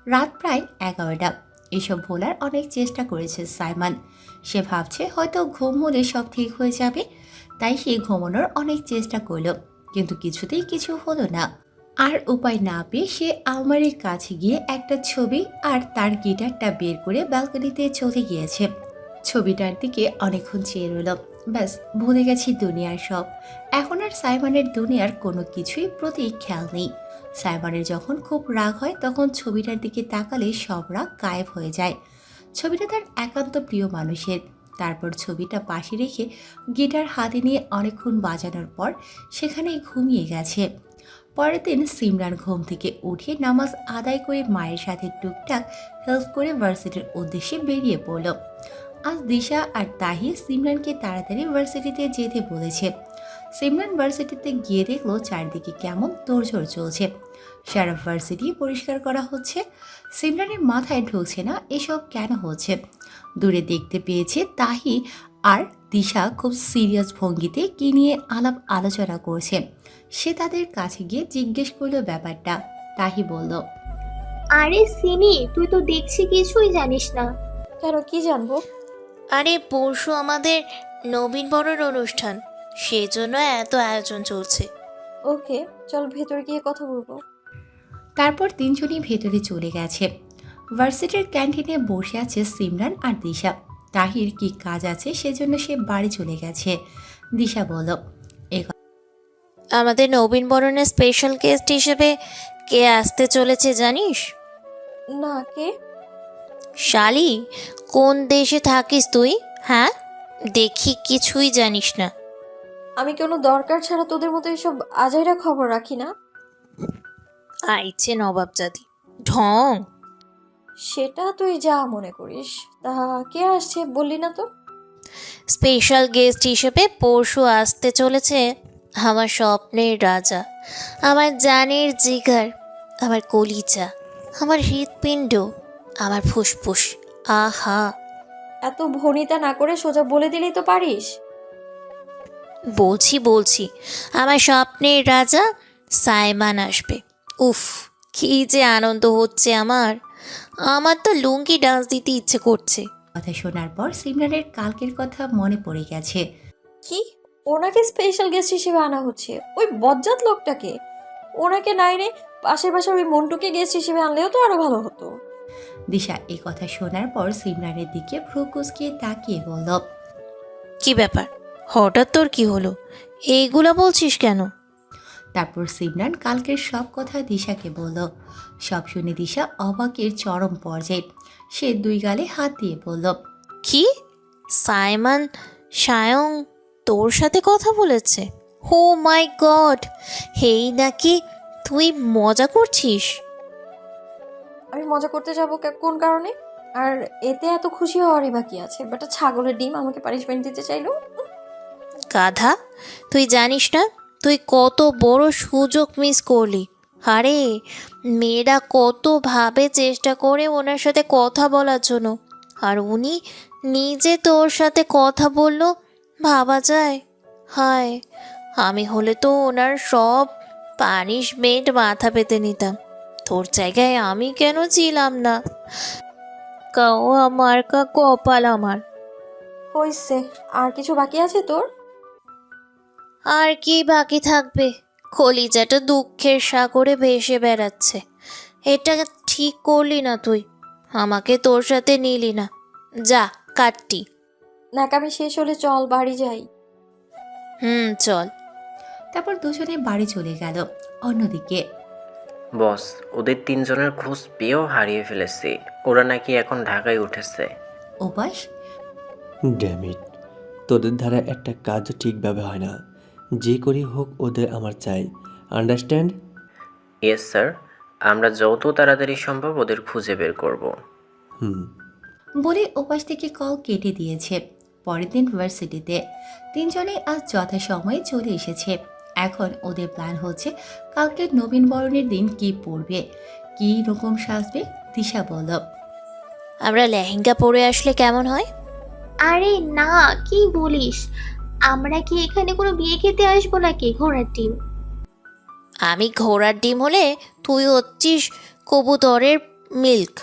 রাত প্রায় 11টা। এসব ভোলার অনেক চেষ্টা করেছে সাইমন। সে ভাবছে হয়তো ঘুম হলে সব ঠিক হয়ে যাবে, তাই সে ঘুমানোর অনেক চেষ্টা করলো, কিন্তু কিছুতেই কিছু হলো না। আর উপায় না পেয়ে সে আলমারির কাছে গিয়ে একটা ছবি আর তার গিটারটা বের করে ব্যালকনিতে চলে গিয়েছে। ছবিটার দিকে অনেকক্ষণ চেয়ে রইল। ব্যাস, ভুলে গেছি দুনিয়ার সব। এখন আর সাইমনের দুনিয়ার কোনো কিছুই প্রতি খেয়াল নেই। সাইমনের যখন খুব রাগ হয় তখন ছবিটার দিকে তাকালে সব রাগ গায়েব হয়ে যায়। ছবিটা তার একান্ত প্রিয় মানুষের। তারপর ছবিটা পাশে রেখে গিটার হাতে নিয়ে অনেকক্ষণ বাজানোর পর সেখানেই ঘুমিয়ে গেছে। পরের দিন সিমরান ঘুম থেকে উঠে নামাজ আদায় করে মায়ের সাথে টুকটাক হেল্প করে ভার্সিটির উদ্দেশ্যে বেরিয়ে পড়ল। আজ দিশা আর তাহি সিমরানকে তাড়াতাড়ি ভার্সিটিতে যেতে বলেছে। সিমরান ভার্সিটিতে গিয়ে দেখলো চারদিকে কেমন তোড়জোড় চলছে। সারা ভার্সিটি পরিষ্কার করা হচ্ছে। সিমরানের মাথায় ঢুকছে না এসব কেন হচ্ছে। দূরে দেখতে পেয়েছে তাহি আর দিশা খুব সিরিয়াস ভঙ্গিতে কি নিয়ে আলাপ আলোচনা করছে। সে তাদের কাছে গিয়ে জিজ্ঞেস করলো ব্যাপারটা। তাহি বলল, আরে সিমি, তুই তো দেখছি কিছুই জানিস না। কেন, কি জানবো? আরে পরশু আমাদের নবীন বরণ অনুষ্ঠান, সেজন্য এত আয়োজন চলছে। ওকে, চল ভেতর গিয়ে কথা বলবো। তারপর তিনজনই ভেতরে চলে গেছে। ভার্সিটির ক্যান্টিনে বসে আছে সিমরান আর দিশা। তাহির কি কাজ আছে সেজন্য সে বাড়ি চলে গেছে। দিশা বলল, আমাদের নবীন বরণের স্পেশাল গেস্ট হিসেবে কে আসতে চলেছে জানিস? না, কে? শালি, কোন দেশে থাকিস তুই? হ্যাঁ, দেখি কিছুই জানিস না। আমি কোনো দরকার ছাড়া তোদের মতো এসব আজাইরা খবর রাখি না। আইছে নবাবজাদি ঢং। সেটা তুই যা মনে করিস। তা কে আসছে বললি না তো? স্পেশাল গেস্ট হিসেবে পরশু আসতে চলেছে আমার স্বপ্নের রাজা, আমার জানের জিগার, আমার কলিজা, আমার হৃৎপিণ্ড, আমার ফুসফুস। আহা, এত ভনিতা না করে সোজা বলে দিলেই তো পারিস। বলছি আমার স্বপ্নের রাজা সাইমান আসবে। উফ, কি যে আনন্দ হচ্ছে আমার। আমার তো লুঙ্গি ডান্স দিতে ইচ্ছে করছে। কথা শোনার পর সিমরানের কালকের কথা মনে পড়ে গেছে। কি? ওনাকে স্পেশাল গেস্ট হিসেবে আনা হচ্ছে? ওই বজ্জাত লোকটাকে? ওনাকে নাই রে, পাশের পাশে ওই মন্টুকে গেস্ট হিসেবে আনলেও তো আরো ভালো হতো। দিশা এই কথা শোনার পর সিমরানের দিকে ভ্রু কুঁচকে তাকিয়ে বলল, কি ব্যাপার, হঠাৎ তোর কি হলো? এইগুলা বলছিস কেন? তারপর সিমরান কালকের সব কথা দিশাকে বলল। সব শুনে দিশা অবাকের চরম পর্যায়ে। সে দুই গালে হাত দিয়ে বলল, কি? সাইমন সায়ং তোর সাথে কথা বলেছে? ও মাই গড, হেই নাকি তুই মজা করছিস? আমি মজা করতে যাব কোন কারণে? আর এতে এত খুশি হওয়ারই বাকি আছে? বেটা ছাগলের ডিম আমাকে পানিশমেন্ট দিতে চাইলো। গাধা, তুই জানিস না তুই কত বড় সুযোগ মিস করলি? আরে, মেয়েরা কতভাবে চেষ্টা করে ওনার সাথে কথা বলার জন্য, আর উনি নিজে তোর সাথে কথা বললো, ভাবা যায়? হায়, আমি হলে তো ওনার সব পানিশমেন্ট মাথা পেতে নিতাম। তোর জায়গায় আমি কেন ছিলাম না? কাও আমার, কা কপাল আমার। হইছে, আর কিছু বাকি আছে তোর? আর কি বাকি থাকবে? কলিজাটা দুঃখের সাগরে ভেসে বেড়াচ্ছে। এটা ঠিক করলি না তুই, আমাকে তোর সাথে নিলি না। যা কাটটি। নাকামি শেষ হলে চল বাড়ি যাই। চল। তারপর দুজনে বাড়ি চলে গেল। অন্যদিকে বস, ওদের তিনজনের খোঁজ পেয়েও হারিয়ে ফেলেছি। ওরা নাকি এখন ঢাকায় উঠেছে। উপাস, ড্যামিট, তোদের দ্বারা একটা কাজও ঠিকভাবে হয় না। যে করি হোক ওদের আমার চাই, আন্ডারস্ট্যান্ড? ইয়েস স্যার, আমরা যত তাড়াতাড়ি সম্ভব ওদের খুঁজে বের করব। হুম। বলে উপাস থেকে কল কেটে দিয়েছে। পরের দিন ভার্সিটিতে তিনজনেই আজ যথাসময়ে চলে এসেছে। এখন ওদের প্ল্যান হচ্ছে কালকে নবীন বরণের দিন কি পরবে, কি রকম সাজবে। দিশা বলল, আমরা লেহেঙ্গা পরে আসলে কেমন হয়? আরে না, কি বলিস? আমরা কি এখানে কোনো বিয়ে খেতে আসবো নাকি ঘোড়ার ডিম? আমি ঘোড়ার ডিম হলে তুই হচ্ছিস কবুতরের মিল্ক।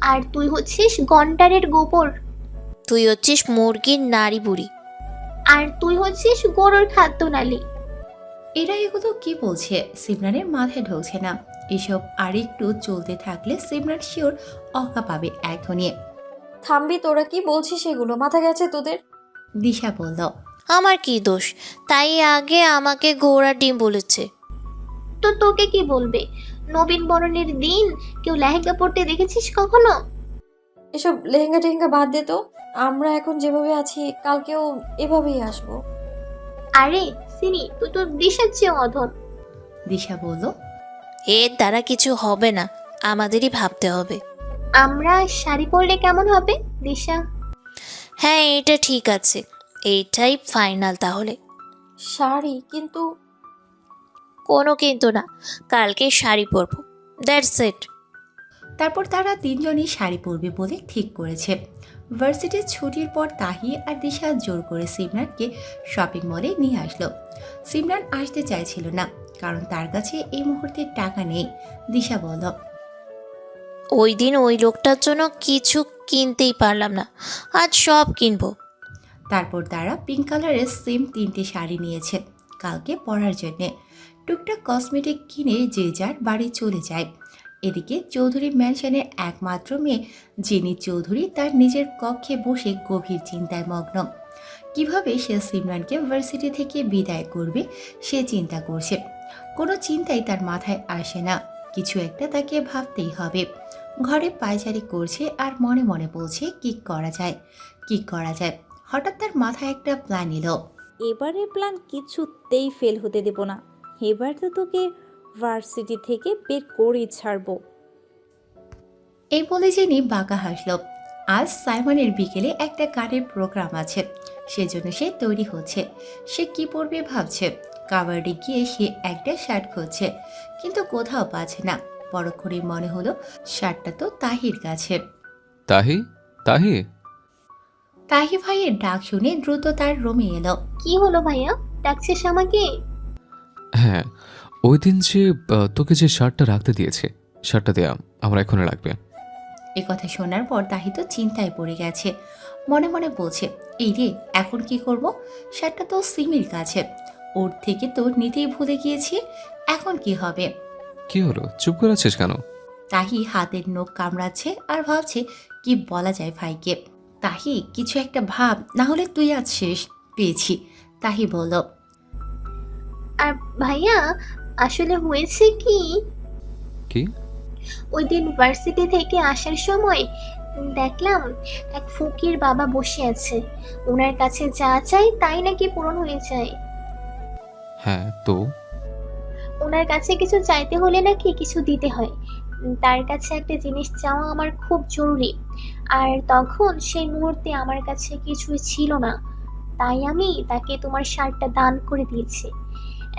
আর তুই হচ্ছিস গন্ডারের গোবর। তুই হচ্ছিস মুরগির নাড়ি বুড়ি। আর তুই হচ্ছিস গরুর খাদ্যনালী। এরা এগুলো কি বলছে সিমরানের মাথায় ঢুকছে না। এসব আরেকটু চলতে থাকলে সিমরান শিওর অকা পাবে এখনই। থামবি তোরা, কি বলছিস এগুলো? মাথা গেছে তোদের? দিশা বলল, আমার কি দোষ? তাই আগে আমাকে ঘোড়ার ডিম বলেছে। তো তোকে কি বলবে? নবীন বরণের দিন কেউ লেহেঙ্গা পরতে দেখেছিস কখনো? এসব লেহেঙ্গা টেহেঙ্গা বাদ দে তো। আমরা এখন যেভাবে আছি কালকেও এভাবেই আসবো। আরে সিনি, তুই তো দিশার চেয়ে অধম। দিশা বলল, এর দ্বারা কিছু হবে না, আমাদেরই ভাবতে হবে। আমরা শাড়ি পরলে কেমন হবে দিশা? হ্যাঁ, এটা ঠিক আছে, এইটাই ফাইনাল তাহলে। শাড়ি? কিন্তু কোনো কিন্তু না, কালকে শাড়ি পরবো, দ্যাটস ইট। তারপর তারা তিনজনই শাড়ি পরবে বলে ঠিক করেছে। ভার্সিটির ছুটির পর তাহি আর দিশা জোর করে সিমরানকে শপিং মলে নিয়ে আসলো। সিমরান আসতে চাইছিল না, কারণ তার কাছে এই মুহূর্তে টাকা নেই। দিশা বলল, ওই দিন ওই লোকটার জন্য কিছু কিনতেই পারলাম না, আজ সব কিনবো। তারপর তারা পিঙ্ক কালারের সেম 3টে শাড়ি নিয়েছে কালকে পরার জন্যে। টুকটাক কসমেটিক কিনে যে যার বাড়ি চলে যায়। এদিকে চৌধুরী ম্যানশনের একমাত্র মেয়ে জেনি চৌধুরী তার নিজের কক্ষে বসে গভীর চিন্তায় মগ্ন। কিভাবে সে সিমরানকে ভার্সিটি থেকে বিদায় করবে সে চিন্তা করছে। কোনো চিন্তাই তার মাথায় আসে না, কিছু একটা তাকে ভাবতেই হবে। ঘরে পায়চারি করছে আর মনে মনে বলছে কি করা যায়, কি করা যায়। হঠাৎ তার মাথায় একটা প্ল্যান এলো। এবারের প্ল্যান কিছুতেই ফেল হতে দেব না। এবার তো তোকে ভার্সিটি থেকে বের করেই ছাড়বো। এই বলে জেনি বাঁকা হাসল। আজ সাইমনের বিকেলে একটা গানের প্রোগ্রাম আছে, সেজন্য সে তৈরি হচ্ছে। সে কি পরবে ভাবছে। কাবার্ডে গিয়ে সে একটা শার্ট খুঁজছে, কিন্তু কোথাও পাচ্ছে না। পরক্ষণে মনে হলো শার্টটা তো তাহির কাছে। তাহি, তাহি। তাহি ভাইয়ের ডাক শুনে দ্রুত তার রুমে এলো। কি হলো ভাইয়া, ডাকছিস আমাকে? হ্যাঁ, ওই দিন যে তোকে যে শার্টটা রাখতে দিয়েছে, শার্টটা দেয়া আমার এখনই লাগবে। এ কথা শোনার পর তাহি তো চিন্তায় পড়ে গেছে। মনে মনে বলছে, এই রে এখন কি করব? শার্টটা তো সিমির কাছে, ওর থেকে তো নিতেই ভুলে গিয়েছি, এখন কি হবে? কি হলো, চুপ করে আছিস কেন? তাহি হাতের নখ কামড়াচ্ছে আর ভাবছে কি বলা যায় ভাইকে। তাহি কিছু একটা ভাব, না হলে তুই আজ শেষ। পেয়েছি, তাহি বলল। আর ভাইয়া, আসলে হয়েছে কি, কি? ওই দিন ভার্সিটি থেকে আসার সময় দেখলাম এক ফকির বাবা বসে আছে। ওনার কাছে যা চাই তাই নাকি পূরণ হয়ে যায়। হ্যাঁ তো? ওনার কাছে কিছু চাইতে হলে নাকি কিছু দিতে হয়। তার কাছে একটা জিনিস চাওয়া আমার খুব জরুরি। আর তখন সেই মুহূর্তে আমার কাছে কিছুই ছিল না, তাই আমি তাকে তোমার শার্টটা দান করে দিয়েছি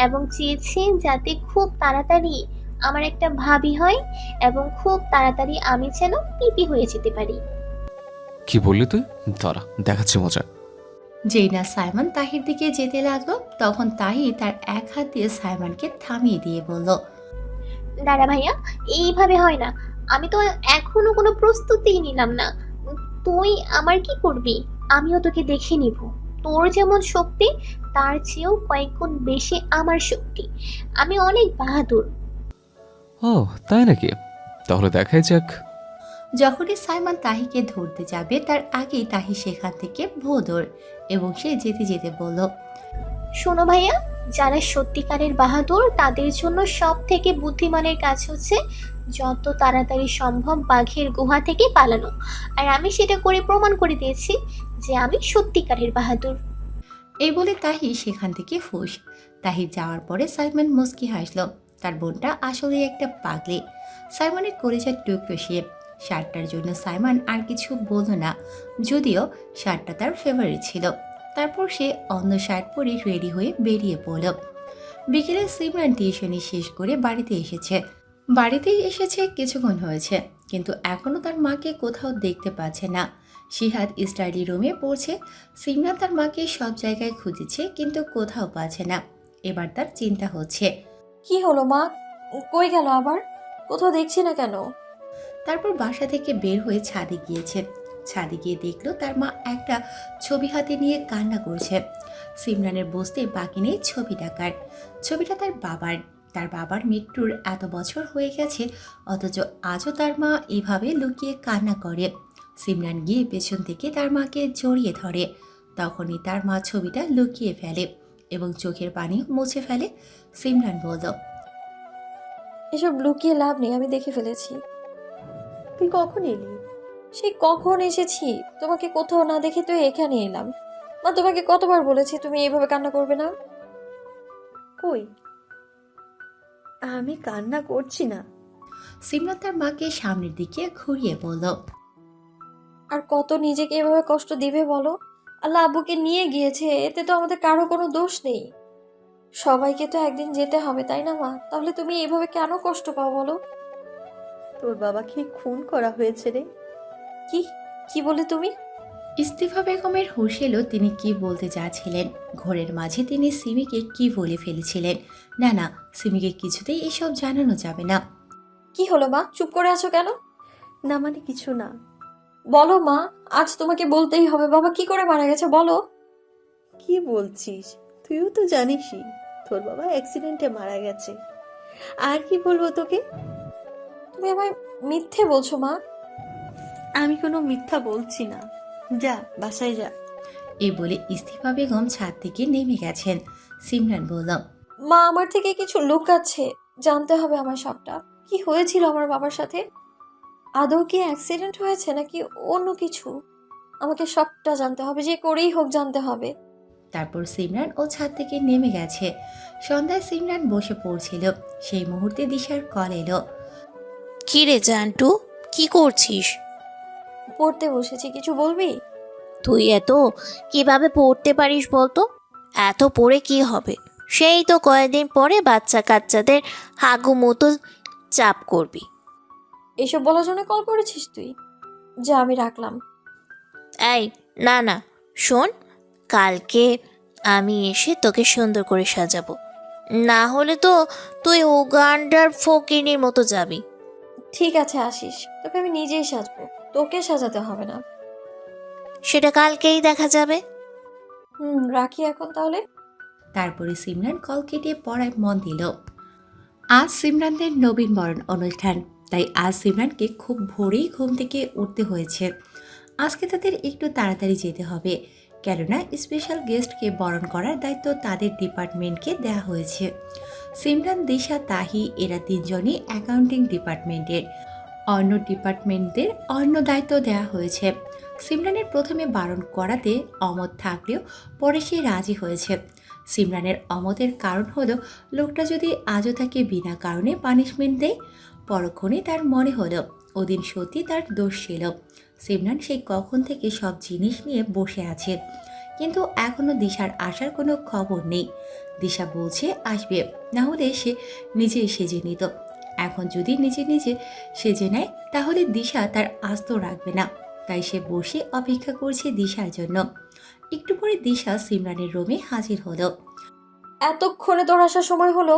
এবং চেয়েছি যাতে খুব তাড়াতাড়ি আমার একটা ভাবি হয় এবং খুব তাড়াতাড়ি আমি যেন পিপি হয়ে যেতে পারি। কি বললি তুই? দাঁড়া, দেখাচ্ছি মজা। যেই না সাইমন তাহির দিকে যেতে লাগলো, তখন তাহি তার এক হাত দিয়ে সাইমনকে থামিয়ে দিয়ে বলল, দাঁড়া ভাইয়া, এইভাবে হয় না। আমি তো এখনো কোনো প্রস্তুতিই নিলাম না। তুই আমার কি করবি? আমিও তোকে দেখে নিব। তোর যেমন শক্তি তার চেয়েও কয়েক গুণ বেশি আমার শক্তি। আমি অনেক বাহাদুর। ও তাই নাকি? তাহলে দেখাই যাক। যখনই সাইমন তাহিকে ধরতে যাবে তার আগেই তাহি সেখান থেকে ভোদর এবং সে যেতে যেতে বলল, শোনো ভাইয়া, যারা সত্যিকারের বাহাদুর তাদের জন্য সব থেকে বুদ্ধিমানের কাজ হচ্ছে যত তাড়াতাড়ি সম্ভব বাঘের গুহা থেকে পালানো। আর আমি সেটা করে প্রমাণ করে দিয়েছি যে আমি সত্যিকারের বাহাদুর। এই বলে তাহি সেখান থেকে ফুস। তাহির যাওয়ার পরে সাইমন মুস্কি হাসল। তার বোনটা আসলে একটা পাগলি। সাইমনের কলেজের টুকরো সে। শার্টটার জন্য সাইমন আর কিছু বলল না, যদিও শার্টটা তার ফেভারিট ছিল। তারপর সে অন্য শার্ট পরে রেডি হয়ে বেরিয়ে পড়ল। বিকেলে সিমরান টিউশনি শেষ করে বাড়িতে এসেছে। বাড়িতেই এসেছে কিছুক্ষণ হয়েছে, কিন্তু এখনও তার মাকে কোথাও দেখতে পাচ্ছে না। সিহাদ স্টাডি রুমে পড়ছে। সিমরান তার মাকে সব জায়গায় খুঁজেছে, কিন্তু কোথাও পাচ্ছে না। এবার তার চিন্তা হচ্ছে। কি হলো মা, কই গেল আবার? কোথাও দেখছি না কেন? তারপর বাসা থেকে বের হয়ে ছাদে গিয়েছে। ছাদে গিয়ে দেখলো তার মা একটা ছবি হাতে নিয়ে কান্না করছে। সিমরানের বসতে বাকি নেই ছবি টাকার। ছবিটা তার বাবার মৃত্যুর এত বছর হয়ে গেছে, অথচ আজও তার মা এভাবে লুকিয়ে কান্না করে। সিমরান গিয়ে পেছন থেকে তার মাকে জড়িয়ে ধরে। তখনই তার মা ছবিটা লুকিয়ে ফেলে এবং চোখের পানি মুছে ফেলে। সিমরান বলল, এসব লুকিয়ে লাভ নেই, আমি দেখে ফেলেছি। তুই কখন এলি? সেই কখন এসেছি, তোমাকে কোথাও না দেখে তো এখানে এলাম। মা তোমাকে কতবার বলেছি তুমি এইভাবে কান্না করবে না। কই, আমি কান্না করছি না। সিমরান তার মাকে সামনের দিকে ঘুরিয়ে বলল, আর কত নিজেকে এভাবে কষ্ট দিবে বলো? আল্লাহ আব্বুকে নিয়ে গিয়েছে, এতে তো আমাদের কারো কোনো দোষ নেই। সবাইকে তো একদিন যেতে হবে, তাই না মা? তাহলে তুমি এভাবে কেন কষ্ট পাও বলো? তোর বাবাকে খুন করা হয়েছে রে। কি কি বলে তুমি? ইস্তিফা বেগমের হুঁশ এলো তিনি কি বলতে যাচ্ছিলেন। ঘোরের মাঝে তিনি সিমিকে কি বলে ফেলেছিলেন। না না, সিমিকে কিছুতেই এসব জানানো যাবে না। কি হলো মা, চুপ করে আছো কেন? না মানে কিছু না। বলো মা, আজ তোমাকে বলতেই হবে। বাবা কি করে মারা গেছে বলো। কি বলছিস? তুইও তো জানিসই তোর বাবা অ্যাক্সিডেন্টে মারা গেছে। আর কি বলবো তোকে? তুমি আমায় মিথ্যে বলছো মা। আমি কোনো মিথ্যা বলছি না। যা বাসায় যা। এই বলে ইস্তিফা বেগম ছাদ থেকে নেমে গেছেন। সিমরান বলল, মা আমার থেকে কিছু লুকাচ্ছে, জানতে হবে আমার সবটা। কি হয়েছিল আমার বাবার সাথে? আদৌ কি অ্যাক্সিডেন্ট হয়েছে নাকি অন্য কিছু? আমাকে সবটা জানতে হবে, যে করেই হোক জানতে হবে। তারপর সিমরান ও ছাদ থেকে নেমে গেছে। সন্ধ্যায় সিমরান বসে পড়ছিল, সেই মুহূর্তে দিশার কল এলো। কি রে জান্টু, কি করছিস? পড়তে বসেছি, কিছু বলবি? তুই এত কিভাবে পড়তে পারিস বলতো? এত পড়ে কি হবে? সেই তো কয়েকদিন পরে বাচ্চা কাচ্চাদের হাগু মতো চাপ করবি। এসব বলার জন্য কল করেছিস তুই? যা, আমি রাখলাম। এই না না, শোন, কালকে আমি এসে তোকে সুন্দর করে সাজাবো, না হলে তো তুই উগান্ডার ফকিনীর মতো যাবি। ঠিক আছে আসিস, তোকে আমি নিজেই সাজবো, তোকে সাজাতে হবে না। সেটা কালকেই দেখা যাবে। রাখি এখন তাহলে। তারপরে সিমরান কল কেটে পড়ায় মন দিল। আজ সিমরানদের নবীন বরণ অনুষ্ঠান, তাই আজ সিমরানকে খুব ভোরেই ঘুম থেকে উঠতে হয়েছে। আজকে তাদের একটু তাড়াতাড়ি যেতে হবে, কেননা স্পেশাল গেস্টকে বরণ করার দায়িত্ব তাদের ডিপার্টমেন্টকে দেওয়া হয়েছে। সিমরান, দিশা, তাহি এরা তিনজনই অ্যাকাউন্টিং ডিপার্টমেন্টের। অন্য ডিপার্টমেন্টদের অন্য দায়িত্ব দেওয়া হয়েছে। সিমরানের প্রথমে বারণ করাতে অমত থাকলেও পরে সে রাজি হয়েছে। সিমরানের অমতের কারণ হলো লোকটা যদি আজও তাকে বিনা কারণে পানিশমেন্ট দেয়। পরক্ষণে তার মনে হলো ওদিন সত্যি তার দোষ ছিল। সিমরান সেই কখন থেকে সব জিনিস নিয়ে বসে আছে, কিন্তু এখনও দিশার আসার কোনো খবর নেই। দিশা বলছে আসবে, না হলে সে নিজেই সেজে নিত। এখন যদি নিজে নিজে সেজে নেয় তাহলে দিশা তার আস্ত রাখবে না, তাই সে বসে অপেক্ষা করছে দিশার জন্য। একটু পরে দিশা সিমরানের রুমে হাজির হলো। এতক্ষণে তোর আসার সময় হলো?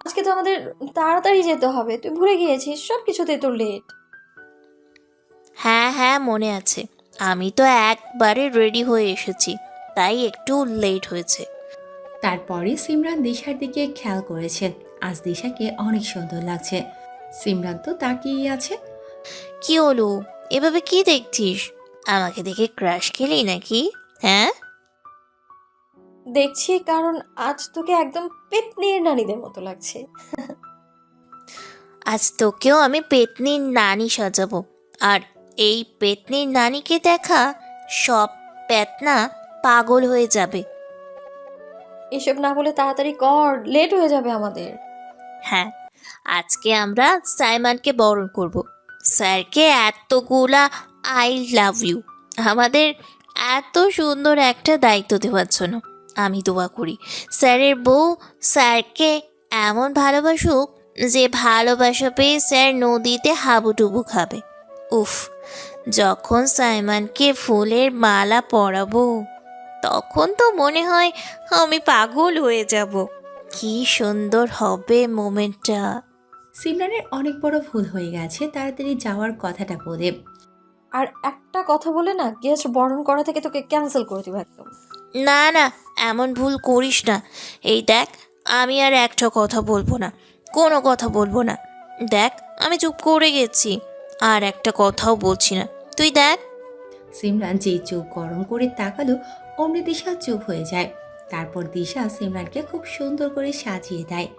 আজকে তো আমাদের তাড়াতাড়ি যেতে হবে, তুই ভুলে গিয়েছিস? সব কিছুতে তোর লেট। হ্যাঁ হ্যাঁ, মনে আছে, আমি তো একবারে রেডি হয়ে এসেছি, তাই একটু লেট হয়েছে। তারপরে সিমরান দিশার দিকে খেয়াল করেছে। আজ দিশাকে অনেক সুন্দর লাগছে। সিমরান তো তাকিয়ে আছে। কি হলো, এভাবে কি দেখছিস? আমাকে দেখে ক্রাশ খেলি নাকি? হ্যাঁ, দেখছি, কারণ আজ তোকে একদম পেতনির নারীদের মতো লাগছে। আজ তোকেও আমি পেতনির নানি সাজাবো, আর এই পেতনির নানিকে দেখা সব পেতনা পাগল হয়ে যাবে। এসব না বলে তাড়াতাড়ি কর, লেট হয়ে যাবে আমাদের। হ্যাঁ, আজকে আমরা সাইমনকে বরণ করব। স্যারকে এতগুলা আই লাভ ইউ আমাদের এত সুন্দর একটা দায়িত্ব দেওয়ার জন্য। আমি দোয়া করি স্যারের বউ স্যারকে এমন ভালোবাসুক যে ভালোবাসা পেয়ে স্যার নদীতে হাবুডুবু খাবে। উফ, যখন সাইমনকে ফুলের মালা পরাবো তখন তো মনে হয় আমি পাগল হয়ে যাব। কি সুন্দর হবে মোমেন্টটা। সিমরানের অনেক বড় ভুল হয়ে গেছে তাড়াতাড়ি যাওয়ার কথাটা বলে। আর একটা কথা বলে না, গেস্ট বরণ করা থেকে তোকে ক্যান্সেল করে দিব একদম। না না, এমন ভুল করিস না। এই দেখ, আমি আর একটা কথা বলবো না, কোনো কথা বলবো না। দেখ, আমি চুপ করে গেছি, আর একটা কথাও বলছি না। তুই দেখ। সিমরান যেই চোখ গরম করে তাকালো অমনি দিশা চুপ হয়ে যায়। তারপর দিশা সিমরানকে খুব সুন্দর করে সাজিয়ে দেয়।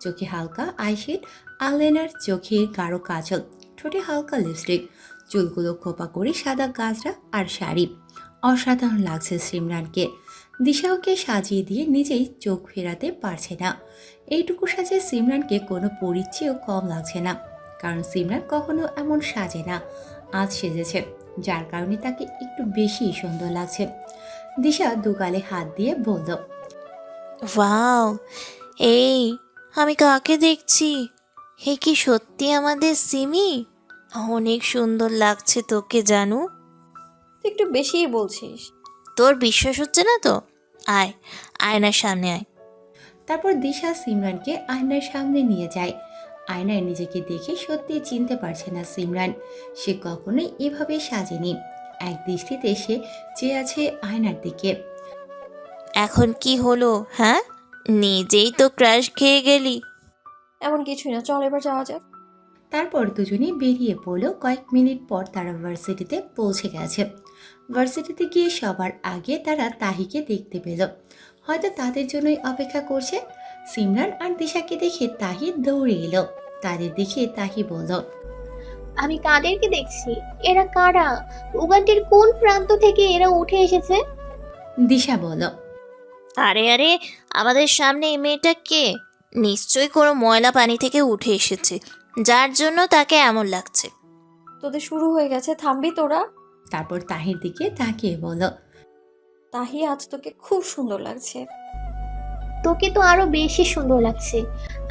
চোখে হালকা আইশেড, আইলাইনার, চোখে গাঢ় কাজল, ঠোঁটে হালকা লিপস্টিক, চুলগুলো খোপা করে সাদা গাজরা আর শাড়ি। অসাধারণ লাগছে সিমরানকে। দিশা ওকে সাজিয়ে দিয়ে নিজেই চোখ ফেরাতে পারছে না। এইটুকু সাজে সিমরানকে কোনো পরীর চেয়েও কম লাগছে না, কারণ সিমরান কখনো এমন সাজে না। আজ সেজেছে, যার কারণে তাকে একটু বেশি সুন্দর লাগছে। দিশা দুগালে হাত দিয়ে বলল, ওয়াও, এই আমি কাকে দেখছি? হে কি সত্যি আমাদের সিমি? অনেক সুন্দর লাগছে তোকে জানু। তুই একটু বেশিই বলছিস। তোর বিশ্বাস হচ্ছে না তো? আয়, আয়নার সামনে আয়। তারপর দিশা সিমরানকে আয়নার সামনে নিয়ে যায়। আয়নায় নিজেকে দেখে সত্যি চিনতে পারছে না সিমরান। সে কখনোই এভাবে সাজেনি। এক দৃষ্টিতে সে চেয়ে আছে আয়নার দিকে। এখন কি হলো, হ্যাঁ? নিজেই তো ক্র্যাশ খেয়ে গেলি। এমন কিছুই না, চল এবার যাওয়া যাক। তারপর দুজনেই বেরিয়ে পড়লো। কয়েক মিনিট পর তারা ভার্সিটিতে পৌঁছে গেছে। ভার্সিটিতে গিয়ে সবার আগে তারা তাহিকে দেখতে পেল। হয়তো তাদের জন্যই অপেক্ষা করছে। সিমরান আর দিশাকে দেখে তাহি দৌড়ে এলো। তাদের দেখে তাহি বলল, আমি কাদেরকে দেখছি? এরা কারা? উগান্ডার কোন প্রান্ত থেকে এরা উঠে এসেছে? দিশা বলল, আরে আরে, আমাদের সামনে এই মেয়েটা কে? নিশ্চয়ই কোনো ময়লা পানি থেকে উঠে এসেছে, যার জন্য তাকে এমন লাগছে। তোদের শুরু হয়ে গেছে, থামবি তোরা? তারপর তাহির দিকে তাকিয়ে বলল, তাহি, আজ তোকে খুব সুন্দর লাগছে। তোকে তো আরো বেশি সুন্দর লাগছে।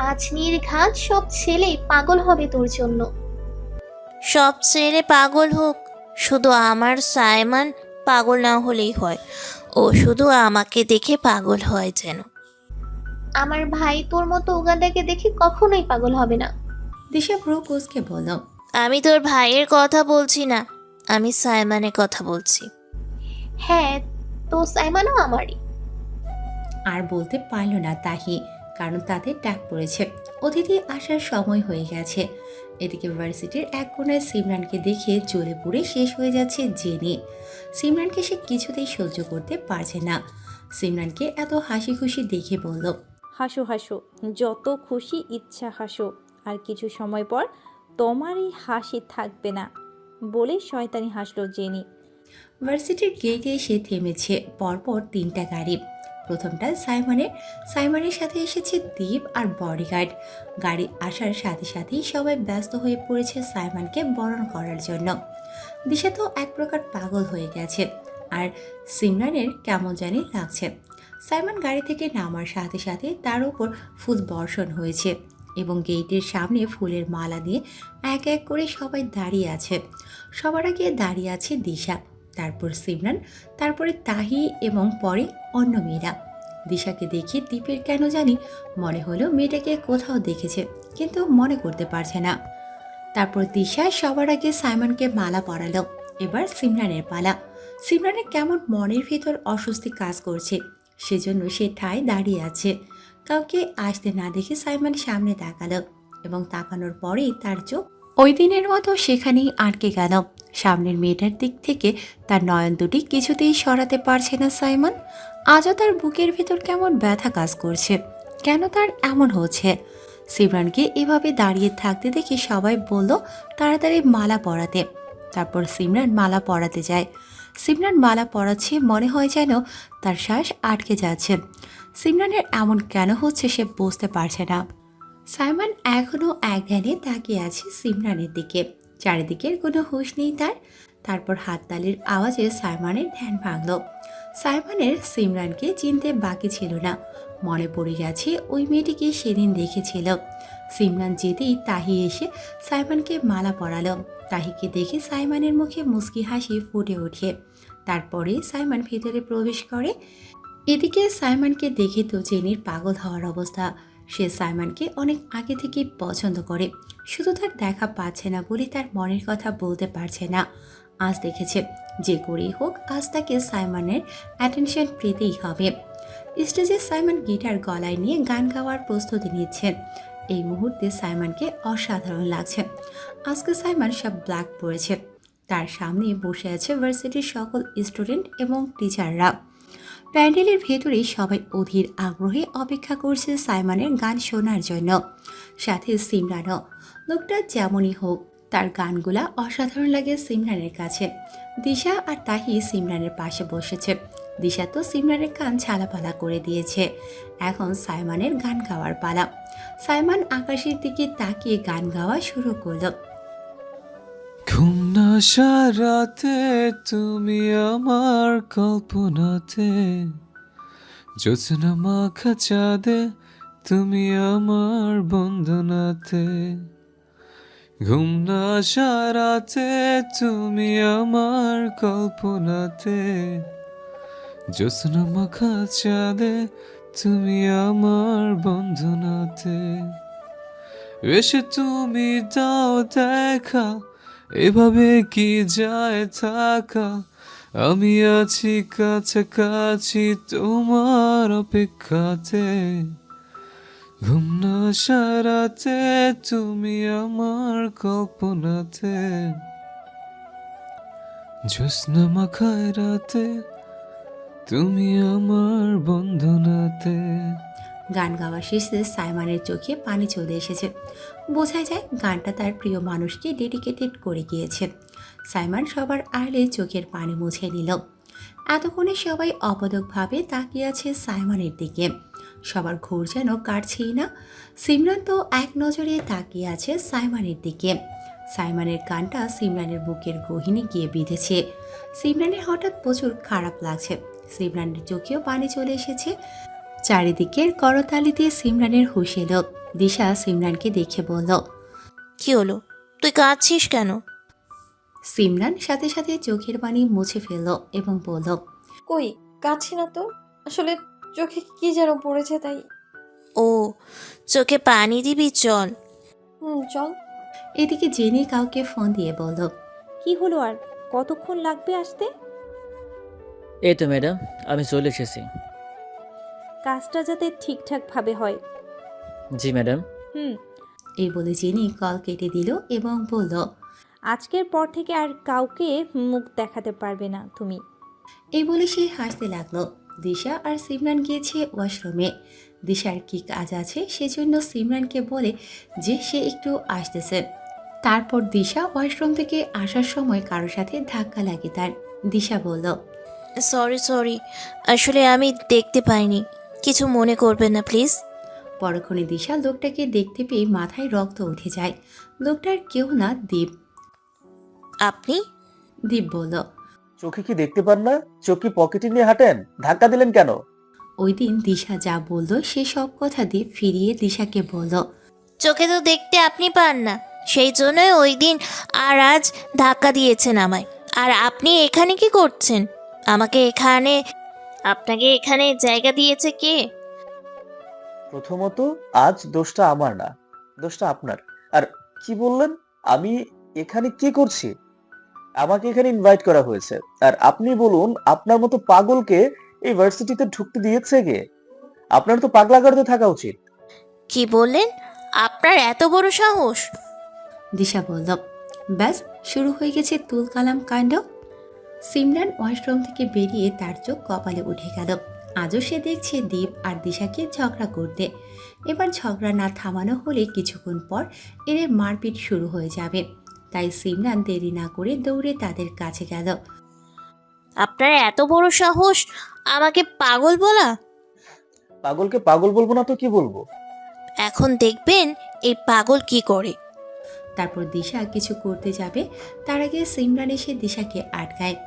আজ নির্ঘাত সব ছেলেই পাগল হবে তোর জন্য। সব ছেলে পাগল হোক, শুধু আমার সাইমন পাগল না হলেই হয়। ও শুধু আমাকে দেখে পাগল হয় যেন। আমার ভাই তোর মতো উগান্ডাকে দেখে কখনোই পাগল হবে না। দিশা ব্রু কুচকে বলল, আমি তোর ভাইয়ের কথা বলছি না, আমি সাইমনের কথা বলছি। হ্যাঁ, তো সাইমানও আমারই। আর বলতে পারল না তাহি, কারণ তাদের ডাক পড়েছে। অতিথি আসার সময় হয়ে গেছে। এদিকে ভার্সিটির এক কোণায় সিমরানকে দেখে জ্বলে পুড়ে শেষ হয়ে যাচ্ছে জেনি। সিমরানকে সে কিছুতেই সহ্য করতে পারছে না। সিমরানকে এত হাসি খুশি দেখে বলল, হাসো হাসো, যত খুশি ইচ্ছা হাসো, আর কিছু সময় পর তোমার এই হাসি থাকবে না, বলে শয়তানি হাসলো জেনি। ভার্সিটির গেটে এসে থেমেছে পরপর 3টা গাড়ি। প্রথমটা সাইমনের সাথে এসেছে দীপ আর বডিগার্ড। গাড়ি আসার সাথে সাথেই সবাই ব্যস্ত হয়ে পড়েছে সাইমনকে বরণ করার জন্য। দিশা তো এক প্রকার পাগল হয়ে গেছে। আর সিমরানের কেমন জানি লাগছে। সাইমন গাড়ি থেকে নামার সাথে সাথে তার উপর ফুল বর্ষণ হয়েছে এবং গেটের সামনে ফুলের মালা দিয়ে এক এক করে সবাই দাঁড়িয়ে আছে। সবার আগে দাঁড়িয়ে আছে দিশা, তারপর সিমরান, তারপরে তাহি এবং পরে অন্য মেয়েরা। দিশাকে দেখে দীপের কেন জানি মনে হলো মেয়েটাকে কোথাও দেখেছে, কিন্তু মনে করতে পারছে না। তারপর দিশা সবার আগে সাইমনকে মালা পরালো। এবার সিমরানের পালা। সিমরানের কেমন মনের ভিতর অস্বস্তি কাজ করছে, সেজন্য সে ঠায় দাঁড়িয়ে আছে। কাউকে আসতে না দেখে সাইমন সামনে তাকালো এবং তাকানোর পরেই তার চোখ ওই দিনের মতো সেখানেই আটকে গেল। সামনের মেয়েটার দিক থেকে তার নয়ন দুটি কিছুতেই সরাতে পারছে না সাইমন। আজও তার বুকের ভেতর কেমন ব্যথা কাজ করছে। কেন তার এমন হচ্ছে? সিমরানকে এভাবে দাঁড়িয়ে থাকতে দেখে সবাই বলল তাড়াতাড়ি মালা পরাতে। তারপর সিমরান মালা পরাতে যায়। সিমরান মালা পরাচ্ছে, মনে হয় যেন তার শ্বাস আটকে যাচ্ছে। সিমরানের এমন কেন হচ্ছে সে বুঝতে পারছে না। সাইমন এখনও এক ধ্যানে তাকিয়ে আছে সিমরানের দিকে। চারিদিকের কোনো হুঁশ নেই তার। তারপর হাততালির আওয়াজে সাইমনের ধ্যান ভাঙল। সাইমনের সিমরানকে চিনতে বাকি ছিল না। মনে পড়ে গেছে ওই মেয়েটিকে সেদিন দেখেছিল। সিমরান যেতেই তাহি এসে সাইমনকে মালা পরালো। তাহিকে দেখে সাইমনের মুখে মুচকি হাসি ফুটে ওঠে। তারপরে সাইমন ভেতরে প্রবেশ করে। এদিকে সাইমনকে দেখে তো জেনির পাগল হওয়ার অবস্থা। সে সাইমনকে অনেক আগে থেকেই পছন্দ করে, শুধু তার দেখা পাচ্ছে না বলে তার মনের কথা বলতে পারছে না। আজ দেখেছে যে করেই হোক আজ তাকে সাইমনের অ্যাটেনশন পেতেই হবে। স্টেজে সাইমন গিটার গলায় নিয়ে গান গাওয়ার প্রস্তুতি নিচ্ছেন। এই মুহূর্তে সাইমনকে অসাধারণ লাগছে। আজকে সাইমন সব ব্ল্যাক পরেছে। তার সামনে বসে আছে ভার্সিটির সকল স্টুডেন্ট এবং টিচাররা। প্যান্ডেলের ভেতরে সবাই অধীর আগ্রহে অপেক্ষা করছে সাইমনের গান শোনার জন্য, সাথে সিমরানও। লোকটা যেমনই হোক তার গানগুলা অসাধারণ লাগে সিমরানের কাছে। দিশা আর তাহি সিমরানের পাশে বসেছে। দিশা তো সিমরানের গান ছালাপালা করে দিয়েছে। এখন সাইমনের গান গাওয়ার পালা। সাইমন আকাশের দিকে তাকিয়ে গান গাওয়া শুরু করলো। ঘুম না সারাতে তুমি আমার কল্পনাতে, জ্যোৎস্না মাখা চাঁদে তুমি আমার বন্দনাতে। ঘুম না সারাতে তুমি আমার কল্পনাতে, জ্যোৎস্না মাখা চাঁদে তুমি আমার বন্দনাতে। এসে তুমি দাও দেখা, এভাবে কি যায় থাকা, আমি আছি কাছাকাছি তোমার অপেক্ষাতে। ঘুম না সারাতে তুমি আমার কল্পনাতে, জ্যোৎস্না মাখায় রাতে তুমি আমার বন্দনাতে। গান গাওয়া শেষে সাইমনের চোখে পানি চলে এসেছে। বোঝা যায় গানটা তার প্রিয় মানুষকে ডেডিকেটেড করে গিয়েছে। সাইমন সবার আড়ালে চোখের পানি মুছে নিল। এতক্ষণে সবাই অপলকভাবে তাকিয়ে আছে সাইমনের দিকে। সবার ঘোর যেন কাটছেই না। সিমরান তো এক নজরে তাকিয়ে আছে সাইমনের দিকে। সাইমনের গানটা সিমরানের বুকের গহিনে গিয়ে বিঁধেছে। সিমরানের হঠাৎ প্রচুর খারাপ লাগছে। সিমরানের চোখেও পানি চলে এসেছে। চারিদিকের করতালিতে সিমরানের হুঁশ এলো। দিশা সিমরানকে দেখে বলল, কি হলো, তুই কাঁদছিস কেন? সিমরান সাথে সাথে চোখের পানি মুছে ফেলল এবং বলল, কই, কাঁদছি না তো, আসলে চোখে কি যেন পড়েছে তাই। ও, চোখে পানি দিবি, চল। চল। এদিকে জেনি কাউকে ফোন দিয়ে বলল, কি হলো আর কতক্ষণ লাগবে আসতে? এই তো ম্যাডাম, আমি চলে এসেছি। কাজটা যাতে ঠিকঠাকভাবে হয়। জি ম্যাডাম। এই বলে জেনি কল কেটে দিল এবং বলল, আজকের পর থেকে আর কাউকে মুখ দেখাতে পারবে না তুমি। এই বলে সে হাসতে লাগলো। দিশা আর সিমরান গিয়েছে ওয়াশরুমে। দিশার কি কাজ আছে সেজন্য সিমরানকে বলে যে সে একটু আসতেছে। তারপর দিশা ওয়াশরুম থেকে আসার সময় কারোর সাথে ধাক্কা লাগে তার। দিশা বলল, সরি, আসলে আমি দেখতে পাইনি, কিছু মনে করবেন না প্লিজ। পরক্ষণে দিশা লোকটাকে দেখতে পেয়ে মাথায় রক্ত উঠে যায়। লোকটার কেউ না, দীপ। আপনি? দীপ বলল, চোখে কি দেখতে পান না? চোখ কি পকেটে নিয়ে হাঁটেন? ধাক্কা দিলেন কেন? ওই দিন দিশা যা বলল সে সব কথা দীপ ফিরিয়ে দিশাকে বলল, চোখে তো দেখতে আপনি পান না, সেই জন্যই ওই দিন আর আজ ধাক্কা দিয়েছেন আমায়। আর আপনি এখানে কি করছেন? আপনাকে এখানে জায়গা দিয়েছে কে? প্রথমত আজ দোষটা আমার না, দোষটা আপনার। আর কি বললেন? আমি এখানে কি করছি? আমাকে এখানে ইনভাইট করা হয়েছে। আর আপনি বলুন, আপনার মতো পাগলকে এই ভার্সিটিতে ঢুকতে দিয়েছে কে? আপনার তো পাগলাগারদে থাকা উচিত। কি বললেন? আপনার এত বড় সাহস? দিশা বলল, ব্যাস শুরু হয়ে গেছে তুল কালাম কাণ্ড। সিমরান ওয়াশরুম থেকে বেরিয়ে তার চোখ কপালে উঠে গেল। আজও সে দেখছে দীপ আর দিশাকে ঝগড়া করতে। এবার ঝগড়া না থামানো হলে কিছুক্ষণ পর এদের মারপিট শুরু হয়ে যাবে। তাই সিমরান দেরি না করে দৌড়ে তাদের কাছে গেল। আপনার এত বড় সাহস আমাকে পাগল বলা? পাগলকে পাগল বলবো না তো কি বলবো? এখন দেখবেন এই পাগল কি করে। তারপর দিশা কিছু করতে যাবে, তার আগে সিমরান এসে দিশাকে আটকায়।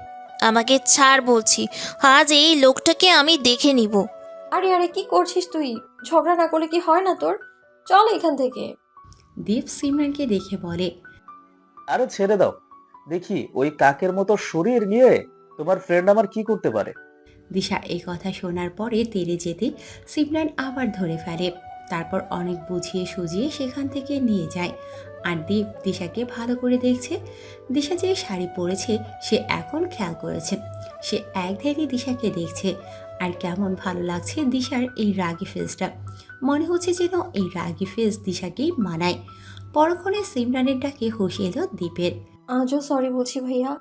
আমাকে ছাড় বলছি, আজ এই লোকটাকে আমি দেখে নিব। আরে আরে, কি করছিস তুই? ঝগড়া না করলে কি হয় না তোর? চল এখান থেকে। দীপ সিমরানকে দেখে বলে, আরে ছেড়ে দাও, দেখি ওই কাকের মতো শরীর নিয়ে তোমার ফ্রেন্ড আমার কি করতে পারে। দিশা এই কথা শোনার পরে তেড়ে যেতে সিমরান আবার ধরে ফেলে। তারপর অনেক বুঝিয়ে সুঝিয়ে সেখান থেকে নিয়ে যায়। আর দীপ দিশাকে ভালো করে দেখছে। দিশা যে শাড়ি পরেছে সে এখন খেয়াল করেছে। সে এক ধ্যানে দিশাকে দেখছে। আর কেমন ভালো লাগছে দিশার এই রাগী ফেসটা। মনে হচ্ছে যেন এই রাগী ফেস দিশাকেই মানায়। পরক্ষণে সিমরানের ডাকে হুঁশ এলো দীপের। আজও সরি বলছি ভাইয়া।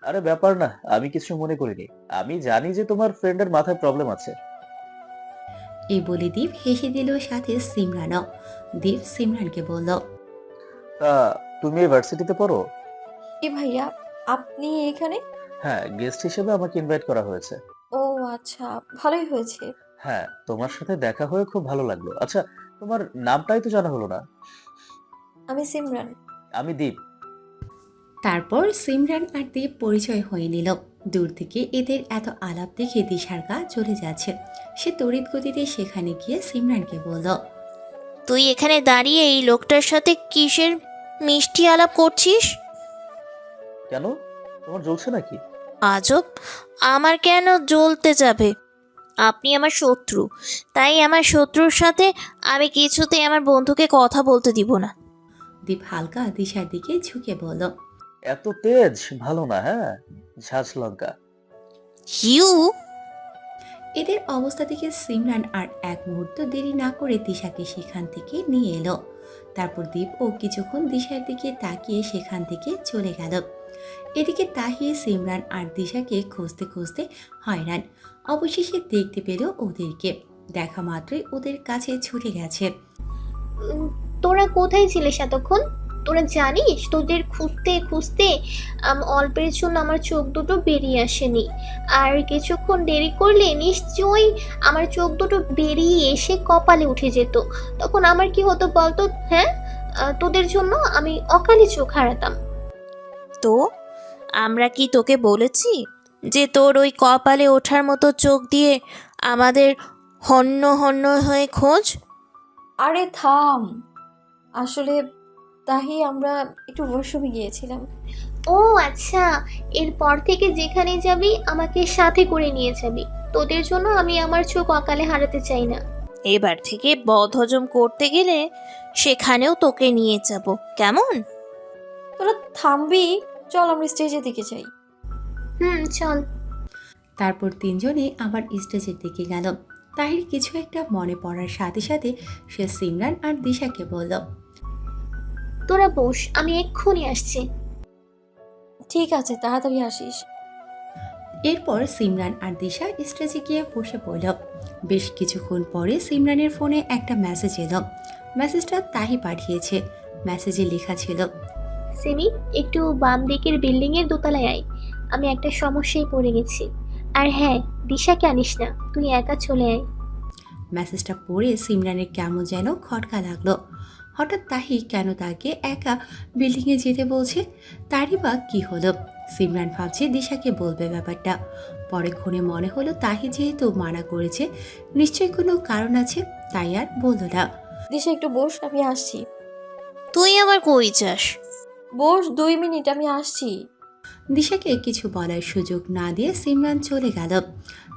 আরে ব্যাপার না, আমি কিছু মনে করিনি। আমি জানি যে তোমার ফ্রেন্ডের মাথায় প্রবলেম আছে। এই বলে দীপ হেসে দিল, সাথে সিমরানও। দীপ সিমরানকে বলল, তা তুমি এই ভার্সিটিতে পড়ো? কি ভাইয়া, আপনি এখানে? হ্যাঁ, গেস্ট হিসেবে আমাকে ইনভাইট করা হয়েছে। ও আচ্ছা, ভালোই হয়েছে। হ্যাঁ, তোমার সাথে দেখা হয়ে খুব ভালো লাগলো। আচ্ছা, তোমার নামটাই তো জানা হলো না। আমি সিমরান। আমি দীপ। তারপর সিমরান আর দীপ পরিচয় হয়ে নিল। দূর থেকে এদের এত আলাপ দেখে দিশার গা চলে যাচ্ছে। সে তড়িৎ গতিতে সেখানে গিয়ে সিমরানকে বলল, তুই এখানে দাঁড়িয়ে এই লোকটার সাথে কিসের মিষ্টি আলাপ করছিস? কেন, তোমার জ্বলছে নাকি? আজব, আমার কেন জ্বলতে যাবে? আপনি আমার শত্রু, তাই আমার শত্রুর সাথে আমি কিছুতেই আমার বন্ধুকে কথা বলতে দিব না। দীপ হালকা দিশার দিকে ঝুঁকে বলল, এত তেজ ভালো না। হ্যাঁ, ঝাঁঝ লঙ্কা। হিউ, এদের অবস্থা থেকে সিমরান আর এক মুহূর্ত দেরি না করে দিশাকে সেখান থেকে নিয়ে এলো। তারপর দীপ ও কিছুক্ষণ দিশার দিকে তাকিয়ে সেখান থেকে চলে গেল। এদিকে তাহিয়ে সিমরান আর দিশাকে খুঁজতে খুঁজতে হয়রান। অবশেষে দেখতে পেল ওদেরকে। দেখা মাত্রই ওদের কাছে ছুটে গেছে। তোরা কোথায় ছিলিস এতক্ষণ? তোরা জানিস তোদের খুঁজতে খুঁজতে অল্পের জন্য আমার চোখ দুটো বেরিয়ে আসেনি। আর কিছুক্ষণ দেরি করলে নিশ্চয়ই আমার চোখ দুটো বেরিয়ে এসে কপালে উঠে যেত। তখন আমার কি হতো বলতো? হ্যাঁ, তোদের জন্য আমি অকালে চোখ হারাতাম। তো আমরা কি তোকে বলেছি যে তোর ওই কপালে ওঠার মতো চোখ দিয়ে আমাদের হন্য হন্য হয়ে খোঁজ? আরে থাম, আসলে তাহি আমরা একটু ওয়াশরুমে গিয়েছিলাম। ও আচ্ছা, এরপর থেকে যেখানে যাবি আমাকে সাথে করে নিয়ে যাবি। তোদের জন্য আমি আমার চোখ অকালে হারাতে চাই না। এবার থেকে বদহজম করতে গেলে সেখানেও তোকে নিয়ে যাব, কেমন? তোরা থামবি? চল আমরা স্টেজের দিকে যাই। চল। তারপর তিনজনে আবার স্টেজের দিকে গেল। তাহির কিছু একটা মনে পড়ার সাথে সাথে সে সিমরান আর দিশাকে বলল, তোরা বস, আমি এক্ষুনি আসছি। ঠিক আছে, তাড়াতাড়ি আসিস। এরপর সিমরান আর দিশা স্টেজে গিয়ে বসে পড়ল। বেশ কিছুক্ষণ পরে সিমরানের ফোনে একটা মেসেজ এলো। মেসেজটা তাহি পাঠিয়েছে। মেসেজে লেখা ছিল, সিমি, একটু বাম দিকের বিল্ডিং এর দোতলায় আয়। আমি একটা সমস্যায় পড়ে গেছি। আর হ্যাঁ, দিশাকে আনিস না, তুই একা চলে আয়। মেসেজটা পড়ে সিমরানের কেমন যেন খটকা লাগলো। হঠাৎ তাহি কেন তাকে একা বিল্ডিংয়ে যেতে বলছে? তারই বা কি হলো? সিমরান ভাবছে দিশাকে বলবে ব্যাপারটা। পরেক্ষণে মনে হলো তাহি যেহেতু মানা করেছে নিশ্চয়ই কোনো কারণ আছে, তাই আর বলল না। দিশা একটু বস, আমি আসছি। তুই আবার কই যাস? বস, 2 মিনিট, আমি আসছি। দিশাকে কিছু বলার সুযোগ না দিয়ে সিমরান চলে গেল।